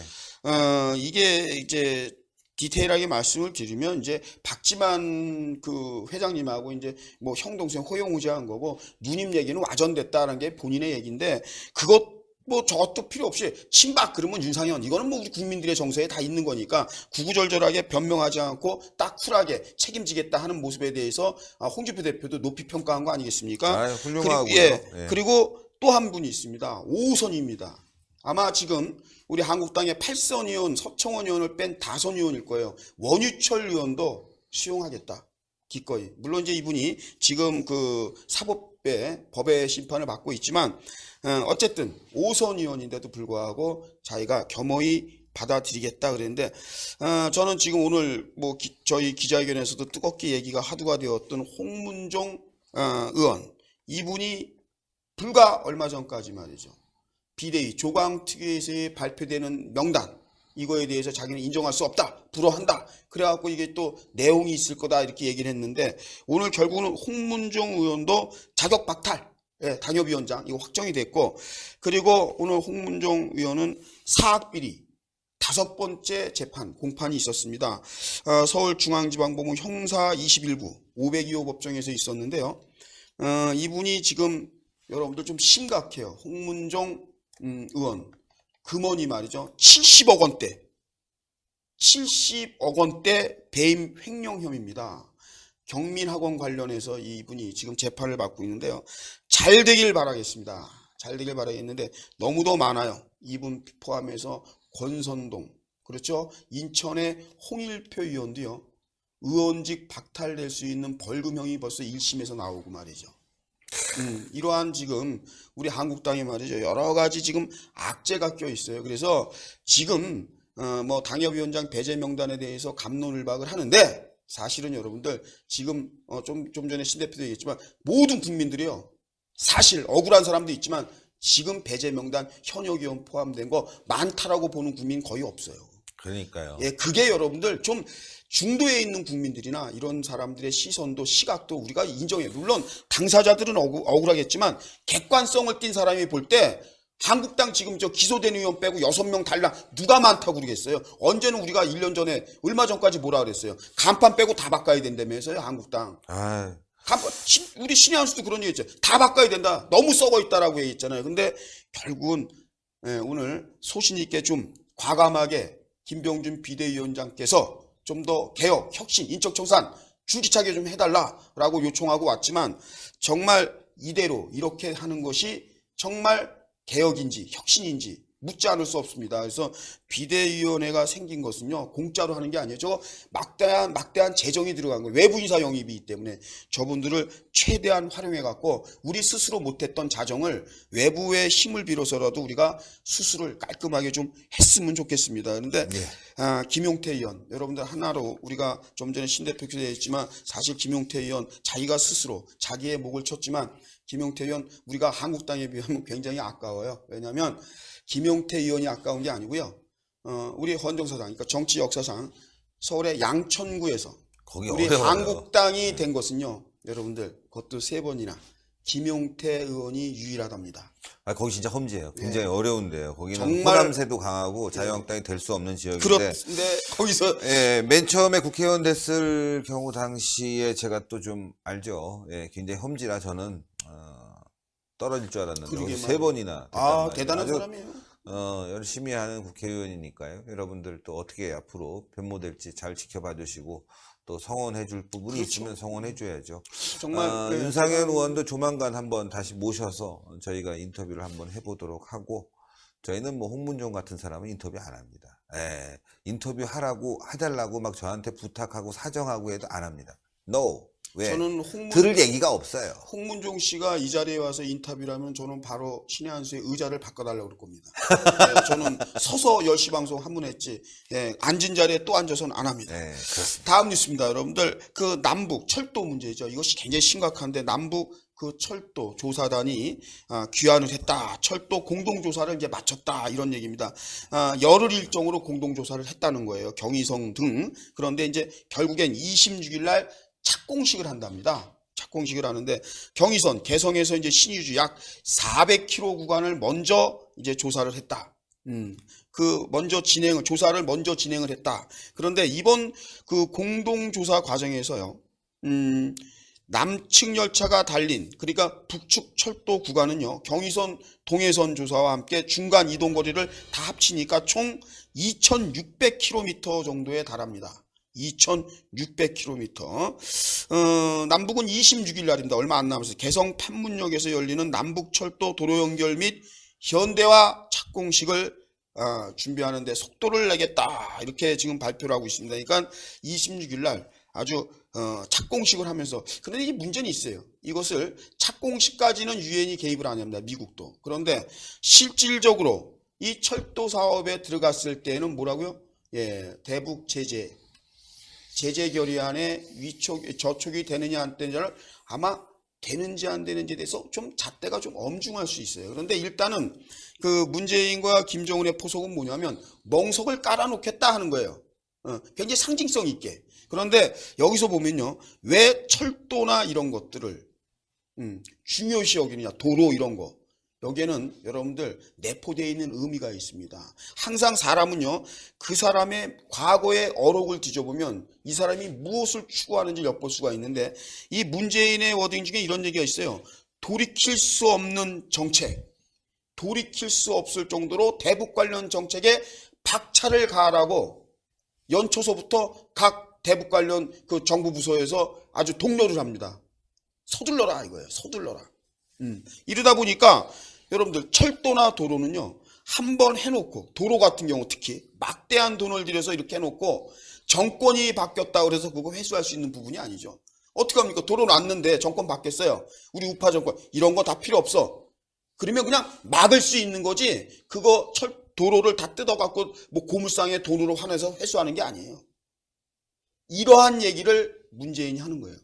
이게 이제 디테일하게 말씀을 드리면 이제 박지만 그 회장님하고 이제 뭐 형 동생 호용우자한 거고 누님 얘기는 와전됐다라는 게 본인의 얘기인데, 그것 뭐 저것도 필요 없이 친박 그러면 윤상현 이거는 뭐 우리 국민들의 정서에 다 있는 거니까 구구절절하게 변명하지 않고 딱 쿨하게 책임지겠다 하는 모습에 대해서 홍준표 대표도 높이 평가한 거 아니겠습니까? 훌륭하고요. 그리고 또 한 분이 있습니다. 5선입니다. 아마 지금 우리 한국당의 8선 의원 서청원 의원을 뺀 5선 의원일 거예요. 원유철 의원도 수용하겠다. 기꺼이. 물론 이제 이분이 지금 그 법의 심판을 받고 있지만 어쨌든 5선 의원인데도 불구하고 자기가 겸허히 받아들이겠다 그랬는데, 저는 지금 오늘 뭐 저희 기자회견에서도 뜨겁게 얘기가 화두가 되었던 홍문종 의원, 이분이 불과 얼마 전까지 말이죠, 비대위 조광특위에서 발표되는 명단 이거에 대해서 자기는 인정할 수 없다, 불허한다, 그래갖고 이게 또 내용이 있을 거다 이렇게 얘기를 했는데, 오늘 결국은 홍문종 의원도 자격 박탈, 당협위원장 이거 확정이 됐고, 그리고 오늘 홍문종 의원은 사학비리 5번째 재판 공판이 있었습니다. 서울중앙지방법원 형사 21부 502호 법정에서 있었는데요. 이분이 지금 여러분들 좀 심각해요. 홍문종 의원 금원이 말이죠, 70억 원대 배임 횡령 혐의입니다. 경민학원 관련해서 이분이 지금 재판을 받고 있는데요. 잘 되길 바라겠습니다. 잘 되길 바라겠는데 너무도 많아요. 이분 포함해서 권선동, 그렇죠? 인천의 홍일표 의원도요, 의원직 박탈될 수 있는 벌금형이 벌써 1심에서 나오고 말이죠. 이러한 지금 우리 한국당에 말이죠, 여러 가지 지금 악재가 껴 있어요. 그래서 지금 뭐 당협위원장 배제 명단에 대해서 갑론을박을 하는데, 사실은 여러분들 지금 좀 전에 신 대표도 얘기했지만 모든 국민들이요, 사실 억울한 사람도 있지만 지금 배제 명단 현역 의원 포함된 거 많다라고 보는 국민 거의 없어요. 그러니까요. 예, 그게 여러분들 좀 중도에 있는 국민들이나 이런 사람들의 시선도 시각도 우리가 인정해요. 물론 당사자들은 억울하겠지만 객관성을 띈 사람이 볼 때 한국당 지금 저 기소된 의원 빼고 6명 달랑 누가 많다고 그러겠어요. 언제는 우리가 1년 전에 얼마 전까지 뭐라 그랬어요. 간판 빼고 다 바꿔야 된다면서요, 한국당. 간판, 우리 신의 한수도 그런 얘기 했죠. 다 바꿔야 된다. 너무 썩어 있다라고 얘기했잖아요. 근데 결국은 오늘 소신 있게 좀 과감하게 김병준 비대위원장께서 좀 더 개혁, 혁신, 인적 청산 줄기차게 좀 해달라라고 요청하고 왔지만, 정말 이대로 이렇게 하는 것이 정말 개혁인지 혁신인지 묻지 않을 수 없습니다. 그래서 비대위원회가 생긴 것은요, 공짜로 하는 게 아니에요. 저 막대한 재정이 들어간 거예요. 외부 인사 영입이기 때문에 저분들을 최대한 활용해 갖고 우리 스스로 못했던 자정을 외부의 힘을 빌어서라도 우리가 수술을 깔끔하게 좀 했으면 좋겠습니다. 그런데 김용태 의원, 여러분들 하나로 우리가 좀 전에 신 대표께서 얘기했지만 사실 김용태 의원 자기가 스스로 자기의 목을 쳤지만 김용태 의원 우리가 한국당에 비하면 굉장히 아까워요. 왜냐하면 김용태 의원이 아까운 게 아니고요. 우리 헌정사상, 그러니까 정치 역사상 서울의 양천구에서 거기 우리 어려워요. 한국당이 된 것은요. 여러분들 그것도 3번이나 김용태 의원이 유일하답니다. 거기 진짜 험지예요. 굉장히 어려운데요. 거기는 정말 호남세도 강하고 자유한국당이 될 수 없는 지역인데. 그런데 거기서 맨 처음에 국회의원 됐을 경우 당시에 제가 또 좀 알죠. 굉장히 험지라 저는 떨어질 줄 알았는데 그러게 거기 말이에요. 3번이나 대단한 아주, 사람이에요. 열심히 하는 국회의원이니까요. 여러분들 또 어떻게 앞으로 변모될지 잘 지켜봐 주시고 또 성원해 줄 부분이 그렇죠. 있으면 성원해 줘야죠. 정말 윤상현 의원도 조만간 한번 다시 모셔서 저희가 인터뷰를 한번 해보도록 하고, 저희는 뭐 홍문종 같은 사람은 인터뷰 안 합니다. 인터뷰 해달라고 막 저한테 부탁하고 사정하고 해도 안 합니다. No. 왜? 저는 들을 얘기가 없어요. 홍문종 씨가 이 자리에 와서 인터뷰를 하면 저는 바로 신의 한수의 의자를 바꿔달라고 그럴 겁니다. 저는 서서 10시 방송 한 번 했지, 앉은 자리에 또 앉아서는 안 합니다. 그렇습니다. 다음 뉴스입니다. 여러분들, 그 남북 철도 문제죠. 이것이 굉장히 심각한데 남북 그 철도 조사단이 귀환을 했다. 철도 공동조사를 이제 마쳤다. 이런 얘기입니다. 열흘 일정으로 공동조사를 했다는 거예요. 경의성 등. 그런데 이제 결국엔 26일 날 착공식을 한답니다. 착공식을 하는데 경의선 개성에서 이제 신의주 약 400km 구간을 먼저 이제 조사를 했다. 조사를 먼저 진행을 했다. 그런데 이번 그 공동조사 과정에서요, 남측 열차가 달린, 그러니까 북측 철도 구간은요, 경의선 동해선 조사와 함께 중간 이동 거리를 다 합치니까 총 2,600km 정도에 달합니다. 2,600km. 남북은 26일 날입니다. 얼마 안 남았어요. 개성 판문역에서 열리는 남북철도 도로 연결 및 현대화 착공식을 준비하는데 속도를 내겠다. 이렇게 지금 발표를 하고 있습니다. 그러니까 26일 날 아주 착공식을 하면서, 그런데 이 문제는 있어요. 이것을 착공식까지는 유엔이 개입을 안 합니다. 미국도. 그런데 실질적으로 이 철도 사업에 들어갔을 때는 뭐라고요? 대북 제재 결의안에 저촉이 되느냐 안 되느냐를 아마 되는지 안 되는지에 대해서 좀 잣대가 좀 엄중할 수 있어요. 그런데 일단은 그 문재인과 김정은의 포석은 뭐냐면 멍석을 깔아놓겠다 하는 거예요. 굉장히 상징성 있게. 그런데 여기서 보면요, 왜 철도나 이런 것들을 중요시 여기느냐, 도로 이런 거. 여기에는 여러분들 내포되어 있는 의미가 있습니다. 항상 사람은요, 그 사람의 과거의 어록을 뒤져보면 이 사람이 무엇을 추구하는지 엿볼 수가 있는데, 이 문재인의 워딩 중에 이런 얘기가 있어요. 돌이킬 수 없는 정책, 돌이킬 수 없을 정도로 대북 관련 정책에 박차를 가하라고 연초서부터 각 대북 관련 그 정부 부서에서 아주 독려를 합니다. 서둘러라 이거예요. 서둘러라. 이러다 보니까 여러분들 철도나 도로는요, 한번 해놓고, 도로 같은 경우 특히 막대한 돈을 들여서 이렇게 해놓고 정권이 바뀌었다 그래서 그거 회수할 수 있는 부분이 아니죠. 어떻게 합니까? 도로 놨는데 정권 바뀌었어요. 우리 우파 정권. 이런 거 다 필요 없어. 그러면 그냥 막을 수 있는 거지, 그거 도로를 다 뜯어갖고 뭐 고물상의 돈으로 환해서 회수하는 게 아니에요. 이러한 얘기를 문재인이 하는 거예요.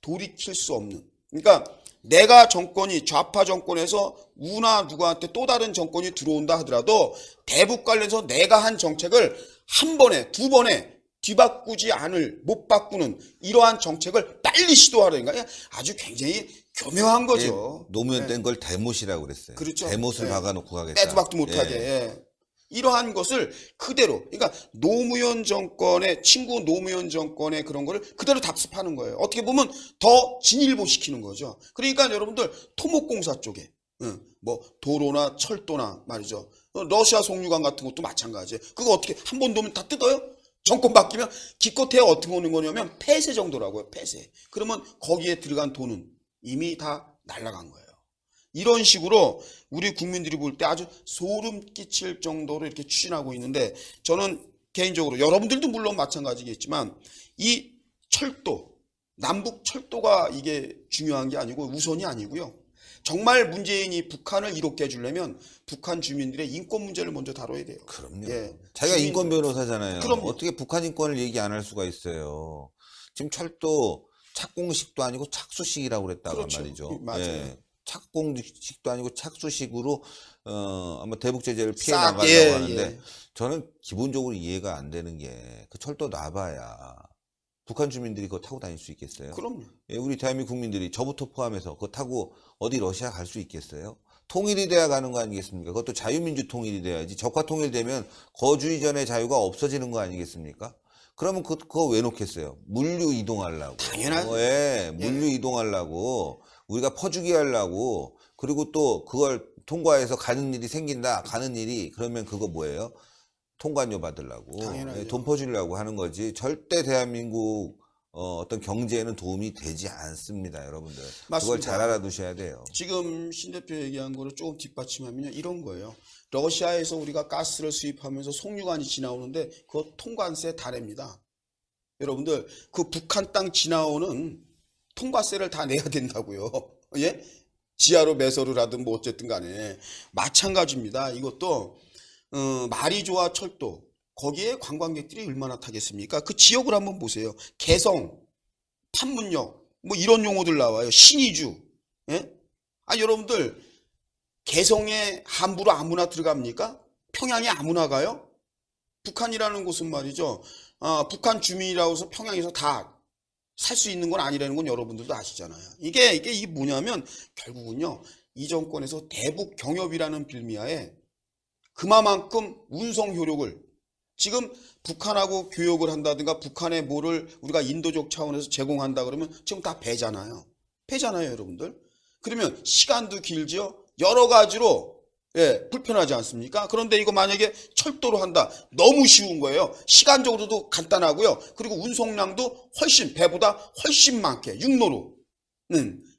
돌이킬 수 없는. 그러니까 내가 정권이 좌파 정권에서 우나 누구한테 또 다른 정권이 들어온다 하더라도 대북 관련해서 내가 한 정책을 한 번에 두 번에 뒤바꾸지 않을, 못 바꾸는 이러한 정책을 빨리 시도하라는 거예요. 아주 굉장히 교묘한 거죠. 노무현 땐 걸 대못이라고 그랬어요. 그렇죠. 대못을 박아놓고 가겠다. 빼도 박도 못하게. 이러한 것을 그대로, 그러니까 노무현 정권의, 친구 노무현 정권의 그런 거를 그대로 답습하는 거예요. 어떻게 보면 더 진일보시키는 거죠. 그러니까 여러분들 토목공사 쪽에 뭐 도로나 철도나 말이죠, 러시아 송유관 같은 것도 마찬가지예요. 그거 어떻게 한 번 놓으면 다 뜯어요? 정권 바뀌면 기껏해야 어떻게 오는 거냐면 폐쇄 정도라고요. 폐쇄. 그러면 거기에 들어간 돈은 이미 다 날아간 거예요. 이런 식으로 우리 국민들이 볼 때 아주 소름 끼칠 정도로 이렇게 추진하고 있는데, 저는 개인적으로 여러분들도 물론 마찬가지겠지만 이 철도, 남북 철도가 이게 중요한 게 아니고 우선이 아니고요. 정말 문재인이 북한을 이롭게 해주려면 북한 주민들의 인권 문제를 먼저 다뤄야 돼요. 그럼요. 예. 자기가 주민- 인권 변호사잖아요. 그럼요. 어떻게 북한 인권을 얘기 안 할 수가 있어요. 지금 철도 착공식도 아니고 착수식이라고 그랬다고 그렇죠. 말이죠. 맞아요. 착공식도 아니고 착수식으로 아마 대북 제재를 피해 싹, 나가려고 예, 하는데 예. 저는 기본적으로 이해가 안 되는 게 그 철도 놔봐야 북한 주민들이 그거 타고 다닐 수 있겠어요? 그럼요. 예, 우리 대한민국 국민들이 저부터 포함해서 그거 타고 어디 러시아 갈 수 있겠어요? 통일이 돼야 가는 거 아니겠습니까? 그것도 자유민주 통일이 돼야지. 적화 통일되면 거주 이전의 자유가 없어지는 거 아니겠습니까? 그러면 그거 왜 놓겠어요? 물류 이동하려고. 당연하죠. 예, 물류 이동하려고. 우리가 퍼주기 하려고. 그리고 또 그걸 통과해서 가는 일이 생긴다. 가는 일이. 그러면 그거 뭐예요? 통관료 받으려고. 당연하죠. 예, 돈 퍼주려고 하는 거지. 절대 대한민국 어떤 경제에는 도움이 되지 않습니다, 여러분들. 그걸 맞습니다. 잘 알아두셔야 돼요. 지금 신 대표 얘기한 거를 조금 뒷받침하면 이런 거예요. 러시아에서 우리가 가스를 수입하면서 송유관이 지나오는데 그거 통관세 다 냅니다. 여러분들 그 북한 땅 지나오는 통과세를 다 내야 된다고요. 예? 지하로 매설을 하든 뭐 어쨌든 간에 마찬가지입니다. 이것도 마리조아 철도 거기에 관광객들이 얼마나 타겠습니까? 그 지역을 한번 보세요. 개성, 판문역 뭐 이런 용어들 나와요. 신의주. 예? 아 여러분들 개성에 함부로 아무나 들어갑니까? 평양에 아무나 가요? 북한이라는 곳은 말이죠. 북한 주민이라고 해서 평양에서 다 살 수 있는 건 아니라는 건 여러분들도 아시잖아요. 이게 뭐냐면 결국은요. 이 정권에서 대북 경협이라는 빌미하에 그만큼 운송 효력을 지금 북한하고 교역을 한다든가 북한에 뭐를 우리가 인도적 차원에서 제공한다 그러면 지금 다 배잖아요. 배잖아요, 여러분들. 그러면 시간도 길지요. 여러 가지로 불편하지 않습니까? 그런데 이거 만약에 철도로 한다. 너무 쉬운 거예요. 시간적으로도 간단하고요. 그리고 운송량도 훨씬 배보다 훨씬 많게 육로로.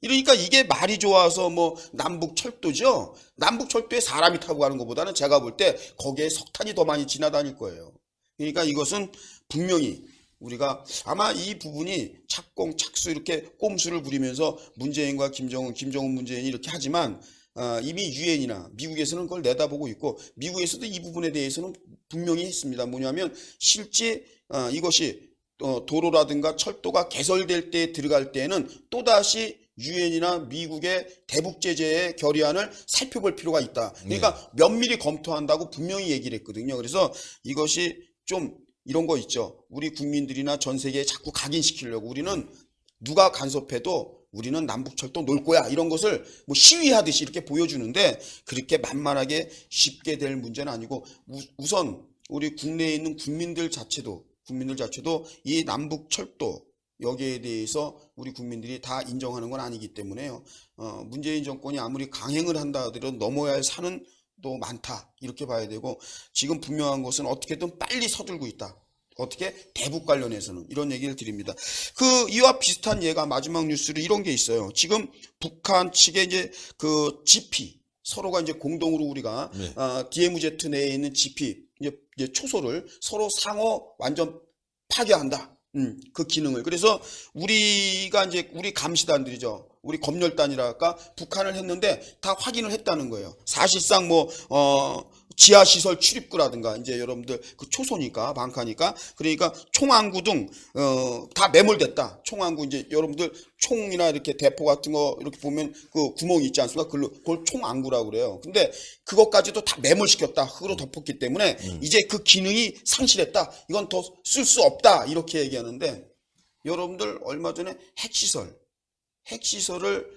이러니까 이게 말이 좋아서 뭐 남북 철도죠. 남북 철도에 사람이 타고 가는 것보다는 제가 볼 때 거기에 석탄이 더 많이 지나다닐 거예요. 그러니까 이것은 분명히 우리가 아마 이 부분이 착공 착수 이렇게 꼼수를 부리면서 문재인과 김정은 문재인이 이렇게 하지만 이미 유엔이나 미국에서는 그걸 내다보고 있고 미국에서도 이 부분에 대해서는 분명히 했습니다. 뭐냐면 실제 이것이 도로라든가 철도가 개설될 때 들어갈 때에는 또다시 유엔이나 미국의 대북 제재의 결의안을 살펴볼 필요가 있다. 그러니까 면밀히 검토한다고 분명히 얘기를 했거든요. 그래서 이것이 좀 이런 거 있죠. 우리 국민들이나 전 세계에 자꾸 각인시키려고 우리는 누가 간섭해도 우리는 남북철도 놓을 거야 이런 것을 뭐 시위하듯이 이렇게 보여주는데 그렇게 만만하게 쉽게 될 문제는 아니고 우선 우리 국내에 있는 국민들 자체도 이 남북철도 여기에 대해서 우리 국민들이 다 인정하는 건 아니기 때문에요. 문재인 정권이 아무리 강행을 한다 하더라도 넘어야 할 산은 또 많다 이렇게 봐야 되고 지금 분명한 것은 어떻게든 빨리 서둘고 있다. 어떻게 대북 관련해서는 이런 얘기를 드립니다. 그 이와 비슷한 예가 마지막 뉴스로 이런 게 있어요. 지금 북한 측의 이제 그 GP 서로가 이제 공동으로 우리가 DMZ 내에 있는 GP 이제 초소를 서로 상호 완전 파괴한다. 그 기능을. 그래서 우리가 이제 우리 감시단들이죠. 우리 검열단이랄까 북한을 했는데 다 확인을 했다는 거예요. 사실상 뭐 지하시설 출입구라든가 이제 여러분들 그 초소니까 방카니까 그러니까 총안구 등 다 매몰됐다. 총안구 이제 여러분들 총이나 이렇게 대포 같은 거 이렇게 보면 그 구멍이 있지 않습니까? 그걸 총안구라고 그래요. 근데 그것까지도 다 매몰시켰다. 흙으로 덮었기 때문에 이제 그 기능이 상실했다. 이건 더 쓸 수 없다. 이렇게 얘기하는데 여러분들 얼마 전에 핵시설을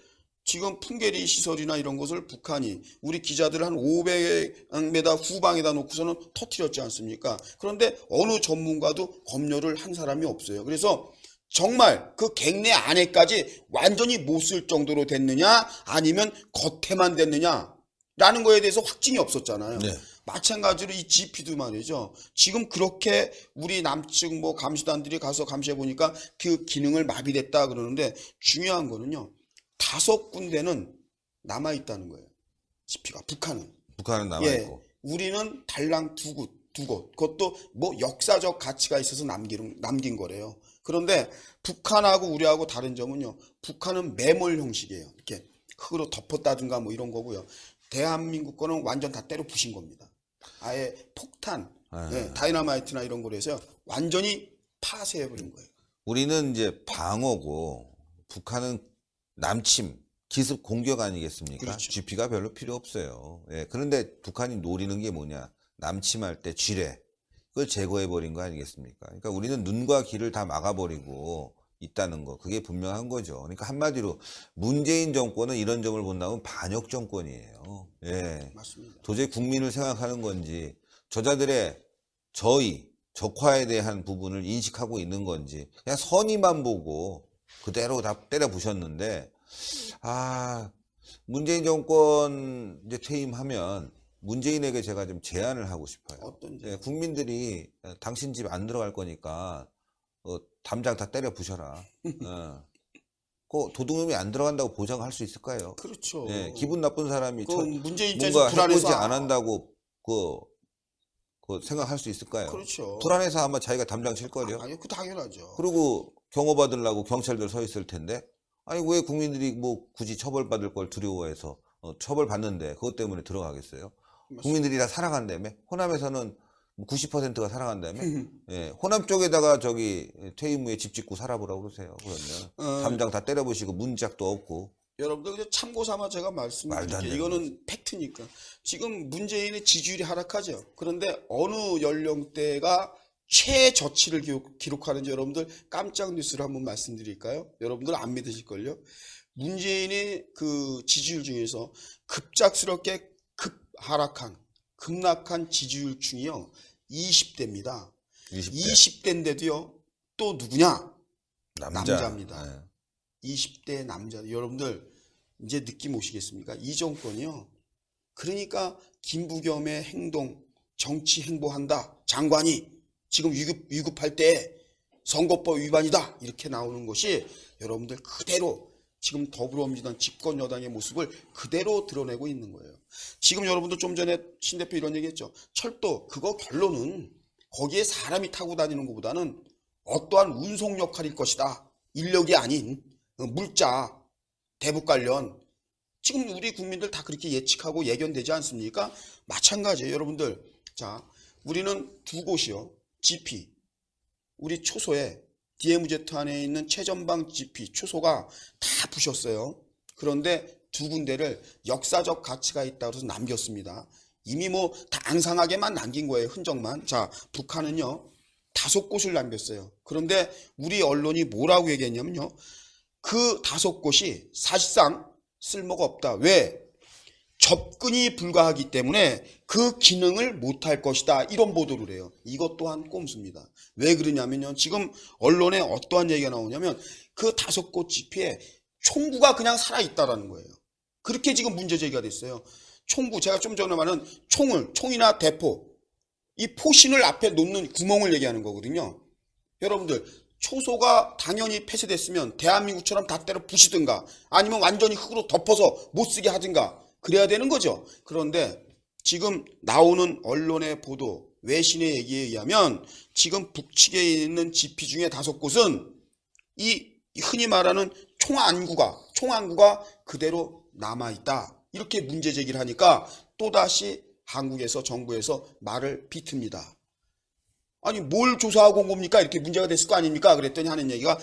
지금 풍계리 시설이나 이런 것을 북한이 우리 기자들 한 500m 후방에다 놓고서는 터뜨렸지 않습니까? 그런데 어느 전문가도 검열을 한 사람이 없어요. 그래서 정말 그 갱내 안에까지 완전히 못 쓸 정도로 됐느냐 아니면 겉에만 됐느냐라는 거에 대해서 확증이 없었잖아요. 네. 마찬가지로 이 GP도 말이죠. 지금 그렇게 우리 남측 뭐 감시단들이 가서 감시해 보니까 그 기능을 마비됐다 그러는데 중요한 거는요. 5군데는 남아 있다는 거예요. 지피가 북한은 남아 예, 있고. 우리는 달랑 두 곳. 그것도 뭐 역사적 가치가 있어서 남긴 거래요. 그런데 북한하고 우리하고 다른 점은요. 북한은 매몰 형식이에요. 이렇게 흙으로 덮었다든가 뭐 이런 거고요. 대한민국 거는 완전 다 때려 부신 겁니다. 아예 폭탄, 예, 다이너마이트나 이런 거로 해서 완전히 파쇄해버린 거예요. 우리는 이제 방어고 북한은 남침, 기습 공격 아니겠습니까? 그렇죠. GP가 별로 필요 없어요. 예, 그런데 북한이 노리는 게 뭐냐? 남침할 때 지뢰. 그걸 제거해버린 거 아니겠습니까? 그러니까 우리는 눈과 귀를 다 막아버리고 있다는 거. 그게 분명한 거죠. 그러니까 한마디로 문재인 정권은 이런 점을 본다면 반역 정권이에요. 예. 맞습니다. 도저히 국민을 생각하는 건지 저자들의 적화에 대한 부분을 인식하고 있는 건지 그냥 선의만 보고 그대로 다 때려 부셨는데 문재인 정권 이제 퇴임하면 문재인에게 제가 좀 제안을 하고 싶어요. 어떤지. 예, 국민들이 당신 집 안 들어갈 거니까 담장 다 때려 부셔라. 그 도둑놈이 안 들어간다고 보장할 수 있을까요? 그렇죠. 예, 기분 나쁜 사람이 문재인 입장에서 뭔가 해보지 불안해서 안 한다고 그 생각할 수 있을까요? 그렇죠. 불안해서 아마 자기가 담장 칠 거요. 아니, 그 당연하죠. 그리고 경호받으려고 경찰들 서 있을 텐데 아니 왜 국민들이 뭐 굳이 처벌받을 걸 두려워해서 처벌받는데 그것 때문에 들어가겠어요? 맞습니다. 국민들이 다 살아간다며? 호남에서는 90%가 살아간다며? 예, 호남 쪽에다가 저기 퇴임 후에 집 짓고 살아보라고 그러세요. 그러면 담장 다 때려부시고 문짝도 없고. 여러분들 그냥 참고 삼아 제가 말도 안 말씀드릴게요. 되는 이거는 팩트니까. 지금 문재인의 지지율이 하락하죠. 그런데 어느 연령대가 최저치를 기록하는지 여러분들 깜짝 뉴스를 한번 말씀드릴까요? 여러분들 안 믿으실걸요? 문재인의 그 지지율 중에서 급작스럽게 급락한 지지율 중이요. 20대입니다. 20대인데도요. 또 누구냐? 남자입니다. 20대 남자. 여러분들 이제 느낌 오시겠습니까? 이 정권이요. 그러니까 김부겸의 행동, 정치 행보한다. 장관이 지금 위급할 때 선거법 위반이다. 이렇게 나오는 것이 여러분들 그대로 지금 더불어민주당 집권 여당의 모습을 그대로 드러내고 있는 거예요. 지금 여러분들 좀 전에 신 대표 이런 얘기했죠. 철도 그거 결론은 거기에 사람이 타고 다니는 것보다는 어떠한 운송 역할일 것이다. 인력이 아닌 물자, 대북 관련. 지금 우리 국민들 다 그렇게 예측하고 예견되지 않습니까? 마찬가지예요, 여러분들. 자, 우리는 두 곳이요. GP, 우리 초소에 DMZ 안에 있는 최전방 GP, 초소가 다 부셨어요. 그런데 두 군데를 역사적 가치가 있다고 해서 남겼습니다. 이미 뭐 다 앙상하게만 남긴 거예요, 흔적만. 자, 북한은요, 5곳을 남겼어요. 그런데 우리 언론이 뭐라고 얘기했냐면요. 그 5곳이 사실상 쓸모가 없다. 왜? 접근이 불가하기 때문에 그 기능을 못할 것이다. 이런 보도를 해요. 이것 또한 꼼수입니다. 왜 그러냐면요. 지금 언론에 어떠한 얘기가 나오냐면 그 5곳 지피에 총구가 그냥 살아있다라는 거예요. 그렇게 지금 문제 제기가 됐어요. 총구, 제가 좀 전에 말한 총이나 대포, 이 포신을 앞에 놓는 구멍을 얘기하는 거거든요. 여러분들, 초소가 당연히 폐쇄됐으면 대한민국처럼 다 때려 부시든가 아니면 완전히 흙으로 덮어서 못 쓰게 하든가 그래야 되는 거죠. 그런데 지금 나오는 언론의 보도, 외신의 얘기에 의하면 지금 북측에 있는 지피 중에 5곳은 이 흔히 말하는 총안구가 그대로 남아있다. 이렇게 문제 제기를 하니까 또다시 한국에서 정부에서 말을 비틉니다. 아니 뭘 조사하고 온 겁니까? 이렇게 문제가 됐을 거 아닙니까? 그랬더니 하는 얘기가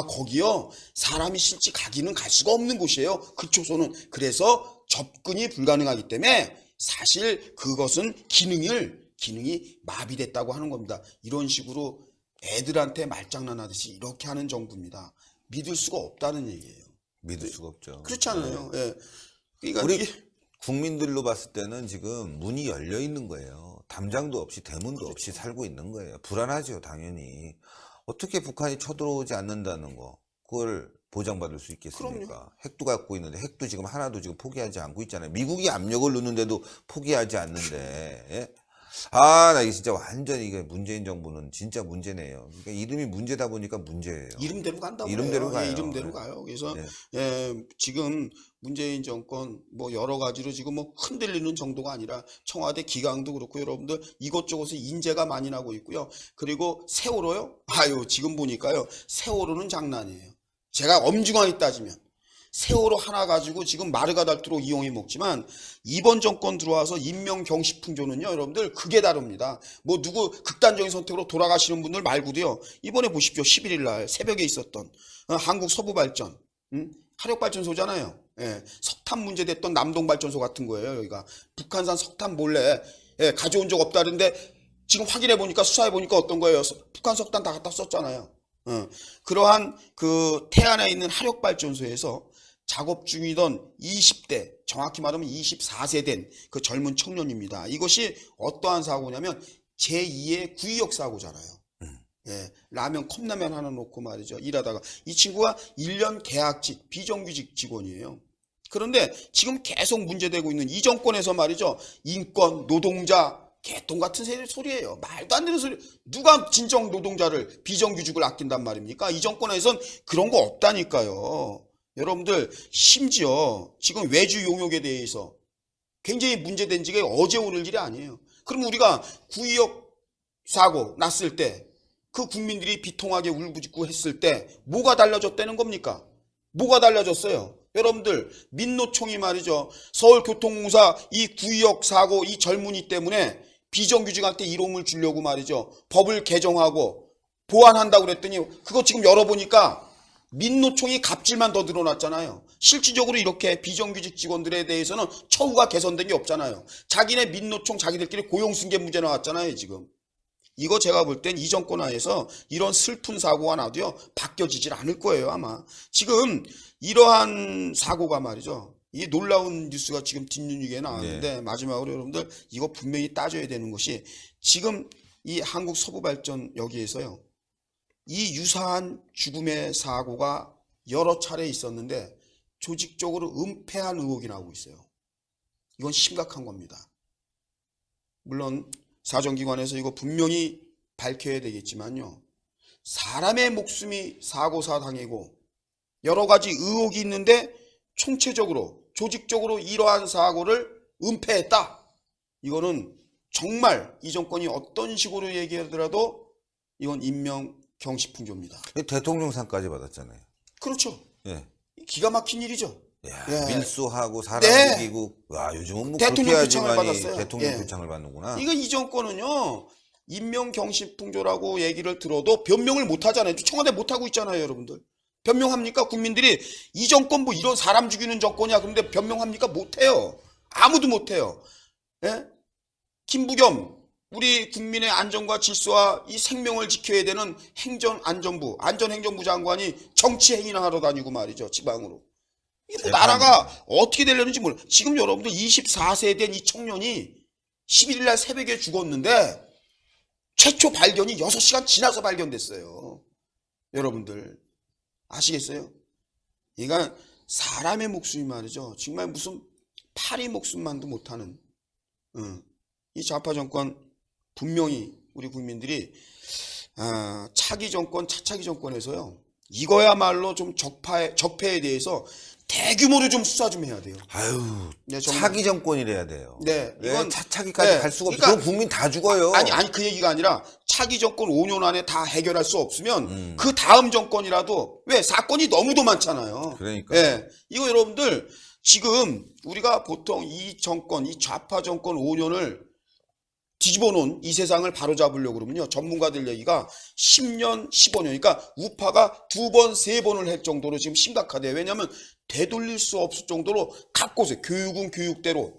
거기요 사람이 실제 가기는 갈 수가 없는 곳이에요. 그 초소는. 그래서 접근이 불가능하기 때문에 사실 그것은 기능이 마비됐다고 하는 겁니다. 이런 식으로 애들한테 말장난하듯이 이렇게 하는 정부입니다. 믿을 수가 없다는 얘기예요. 믿을 수가 없죠. 그렇잖아요. 예. 그러니까 우리 국민들로 봤을 때는 지금 문이 열려 있는 거예요. 담장도 없이 대문도 없이 살고 있는 거예요. 불안하죠, 당연히. 어떻게 북한이 쳐들어오지 않는다는 거, 그걸 보장받을 수 있겠습니까? 그럼요. 핵도 갖고 있는데 핵도 지금 하나도 지금 포기하지 않고 있잖아요. 미국이 압력을 넣는데도 포기하지 않는데. 예? 아, 나 이게 진짜 완전히 이게 문재인 정부는 진짜 문제네요. 그러니까 이름이 문제다 보니까 문제예요. 이름대로 간다고 이름대로 그래요. 가요. 이름대로 가요. 그래서 예. 지금 문재인 정권 뭐 여러 가지로 지금 뭐 흔들리는 정도가 아니라 청와대 기강도 그렇고 여러분들 이것저것에 인재가 많이 나고 있고요. 그리고 세월호요? 아유, 지금 보니까요. 세월호는 장난이에요. 제가 엄중하게 따지면 세월호 하나 가지고 지금 마르가 닳도록 이용해 먹지만 이번 정권 들어와서 인명경시풍조는요, 여러분들 그게 다릅니다. 뭐 누구 극단적인 선택으로 돌아가시는 분들 말고도요. 이번에 보십시오. 11일 날 새벽에 있었던 한국 서부발전 화력발전소잖아요. 예, 석탄 문제됐던 남동발전소 같은 거예요. 여기가 북한산 석탄 몰래 가져온 적 없다는데 지금 확인해 보니까 수사해 보니까 어떤 거예요? 북한 석탄 다 갖다 썼잖아요. 그러한 그 태안에 있는 화력발전소에서 작업 중이던 20대, 정확히 말하면 24세 된 그 젊은 청년입니다. 이것이 어떠한 사고냐면 제2의 구의역 사고잖아요. 예, 라면 컵라면 하나 놓고 말이죠. 일하다가 이 친구가 1년 계약직 비정규직 직원이에요. 그런데 지금 계속 문제되고 있는 이 정권에서 말이죠. 인권, 노동자, 개똥 같은 소리예요. 말도 안 되는 소리. 누가 진정 노동자를 비정규직을 아낀단 말입니까? 이 정권에선 그런 거 없다니까요. 여러분들 심지어 지금 외주 용역에 대해서 굉장히 문제된 지가 어제 오늘 일이 아니에요. 그럼 우리가 구의역 사고 났을 때 그 국민들이 비통하게 울부짖고 했을 때 뭐가 달라졌다는 겁니까? 뭐가 달라졌어요? 여러분들 민노총이 말이죠. 서울교통공사 이 구의역 사고 이 젊은이 때문에 비정규직한테 이름을 주려고 말이죠. 법을 개정하고 보완한다고 그랬더니 그거 지금 열어보니까 민노총이 갑질만 더 늘어났잖아요. 실질적으로 이렇게 비정규직 직원들에 대해서는 처우가 개선된 게 없잖아요. 자기네 민노총 자기들끼리 고용승계 문제 나왔잖아요. 지금. 이거 제가 볼 땐 이 정권 하에서 이런 슬픈 사고가 나도요. 바뀌어지질 않을 거예요. 아마. 지금 이러한 사고가 말이죠. 이 놀라운 뉴스가 지금 뒷윤위에 나왔는데 마지막으로 여러분들 이거 분명히 따져야 되는 것이 지금 이 한국 서부발전 여기에서요. 이 유사한 죽음의 사고가 여러 차례 있었는데 조직적으로 은폐한 의혹이 나오고 있어요. 이건 심각한 겁니다. 물론 사정기관에서 이거 분명히 밝혀야 되겠지만요. 사람의 목숨이 사고사 당이고 여러 가지 의혹이 있는데 총체적으로 조직적으로 이러한 사고를 은폐했다. 이거는 정말 이 정권이 어떤 식으로 얘기하더라도 이건 인명경시풍조입니다. 대통령상까지 받았잖아요. 그렇죠. 예. 기가 막힌 일이죠. 야, 예. 밀수하고 사람 네. 죽이고 와 요즘은 뭐 대통령 그렇게 표창을 해야지만이 받았어요. 대통령 예. 표창을 받는구나. 이거 이 정권은요. 인명경시풍조라고 얘기를 들어도 변명을 못 하잖아요. 청와대 못 하고 있잖아요, 여러분들. 변명합니까? 국민들이 이 정권 뭐 이런 사람 죽이는 정권이야. 그런데 변명합니까? 못 해요. 아무도 못 해요. 예? 김부겸 우리 국민의 안전과 질서와 이 생명을 지켜야 되는 행정안전부, 안전행정부 장관이 정치 행위나 하러 다니고 말이죠. 지방으로. 뭐 나라가 어떻게 되려는지 몰라. 지금 여러분들 24세 된 이 청년이 11일 날 새벽에 죽었는데 최초 발견이 6시간 지나서 발견됐어요. 여러분들 아시겠어요? 그러니까 사람의 목숨이 말이죠. 정말 무슨 파리 목숨만도 못하는 이 좌파 정권 분명히 우리 국민들이 차기 정권, 차차기 정권에서요. 이거야말로 좀 적폐에 대해서 대규모로 좀 수사 좀 해야 돼요. 아유, 네, 정말. 차기 정권이래야 돼요. 네, 이건 차차기까지 네, 갈 수가 없어. 그러니까, 그럼 국민 다 죽어요. 아니 그 얘기가 아니라 차기 정권 5년 안에 다 해결할 수 없으면 그 다음 정권이라도 왜 사건이 너무도 많잖아요. 그러니까. 네, 이거 여러분들 지금 우리가 보통 이 정권, 이 좌파 정권 5년을 뒤집어 놓은 이 세상을 바로잡으려고 그러면요. 전문가들 얘기가 10년, 15년. 그러니까 우파가 2번, 3번을 할 정도로 지금 심각하대요. 왜냐하면 되돌릴 수 없을 정도로 각 곳에 교육은 교육대로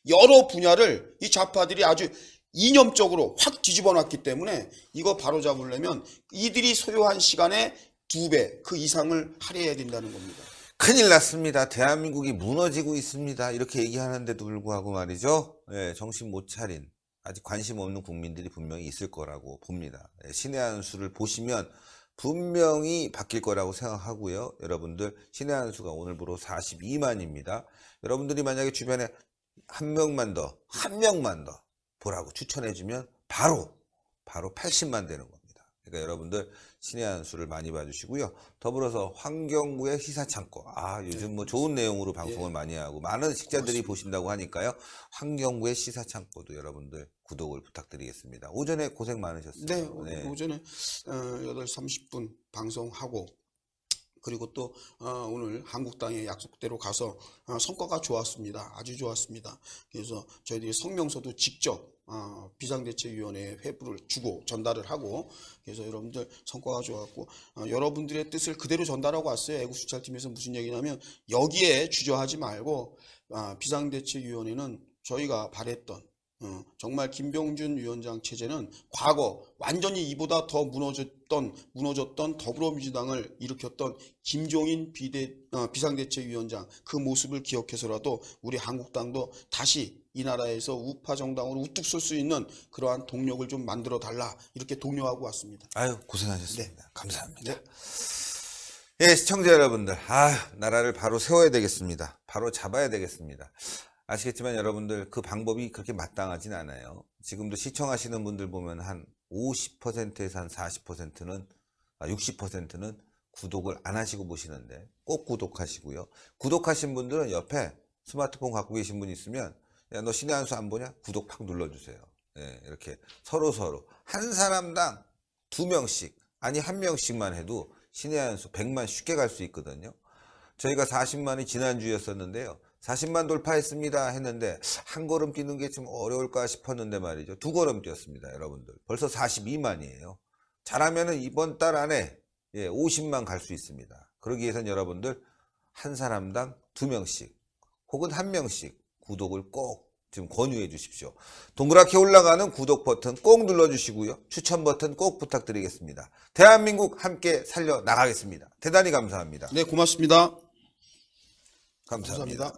여러 분야를 이 좌파들이 아주 이념적으로 확 뒤집어 놨기 때문에 이거 바로잡으려면 이들이 소요한 시간의 2배, 그 이상을 할애해야 된다는 겁니다. 큰일 났습니다. 대한민국이 무너지고 있습니다. 이렇게 얘기하는데도 불구하고 말이죠. 예, 정신 못 차린 아직 관심 없는 국민들이 분명히 있을 거라고 봅니다. 예, 신의 한 수를 보시면 분명히 바뀔 거라고 생각하고요. 여러분들 신의 한 수가 오늘부로 42만입니다. 여러분들이 만약에 주변에 한 명만 더 보라고 추천해주면 바로 80만 되는 겁니다. 그러니까 여러분들 신의 한 수를 많이 봐주시고요. 더불어서 환경부의 시사창고. 요즘 뭐 좋은 내용으로 방송을 많이 하고 많은 식자들이 보신다고 하니까요. 환경부의 시사창고도 여러분들 구독을 부탁드리겠습니다. 오전에 고생 많으셨어요. 네, 오전에 8시 30분 방송하고 그리고 또 오늘 한국당의 약속대로 가서 성과가 좋았습니다. 아주 좋았습니다. 그래서 저희들이 성명서도 직접 비상대책위원회에 회부를 주고 전달을 하고 그래서 여러분들 성과가 좋았고 여러분들의 뜻을 그대로 전달하고 왔어요. 애국수찰팀에서 무슨 얘기냐면 여기에 주저하지 말고 비상대책위원회는 저희가 바랬던 정말 김병준 위원장 체제는 과거 완전히 이보다 더 무너졌던 더불어민주당을 일으켰던 김종인 비상대책위원장 그 모습을 기억해서라도 우리 한국당도 다시 이 나라에서 우파 정당으로 우뚝 설 수 있는 그러한 동력을 좀 만들어 달라 이렇게 독려하고 왔습니다. 아유 고생하셨습니다. 네. 감사합니다. 네. 예, 시청자 여러분들, 나라를 바로 세워야 되겠습니다. 바로 잡아야 되겠습니다. 아시겠지만 여러분들 그 방법이 그렇게 마땅하진 않아요. 지금도 시청하시는 분들 보면 한 50%에서 한 40%는 60%는 구독을 안 하시고 보시는데 꼭 구독하시고요. 구독하신 분들은 옆에 스마트폰 갖고 계신 분 있으면 야, 너 신의 한 수 안 보냐? 구독 팍 눌러주세요. 예, 이렇게 서로 한 사람당 2명씩 아니 1명씩만 해도 신의 한 수 100만 쉽게 갈 수 있거든요. 저희가 40만이 지난주였었는데요. 40만 돌파했습니다 했는데 한 걸음 뛰는 게 좀 어려울까 싶었는데 말이죠. 2걸음 뛰었습니다. 여러분들. 벌써 42만이에요. 잘하면은 이번 달 안에 50만 갈 수 있습니다. 그러기 위해서는 여러분들 한 사람당 2명씩 혹은 1명씩 구독을 꼭 지금 권유해 주십시오. 동그랗게 올라가는 구독 버튼 꼭 눌러주시고요. 추천 버튼 꼭 부탁드리겠습니다. 대한민국 함께 살려 나가겠습니다. 대단히 감사합니다. 네, 고맙습니다. 감사합니다.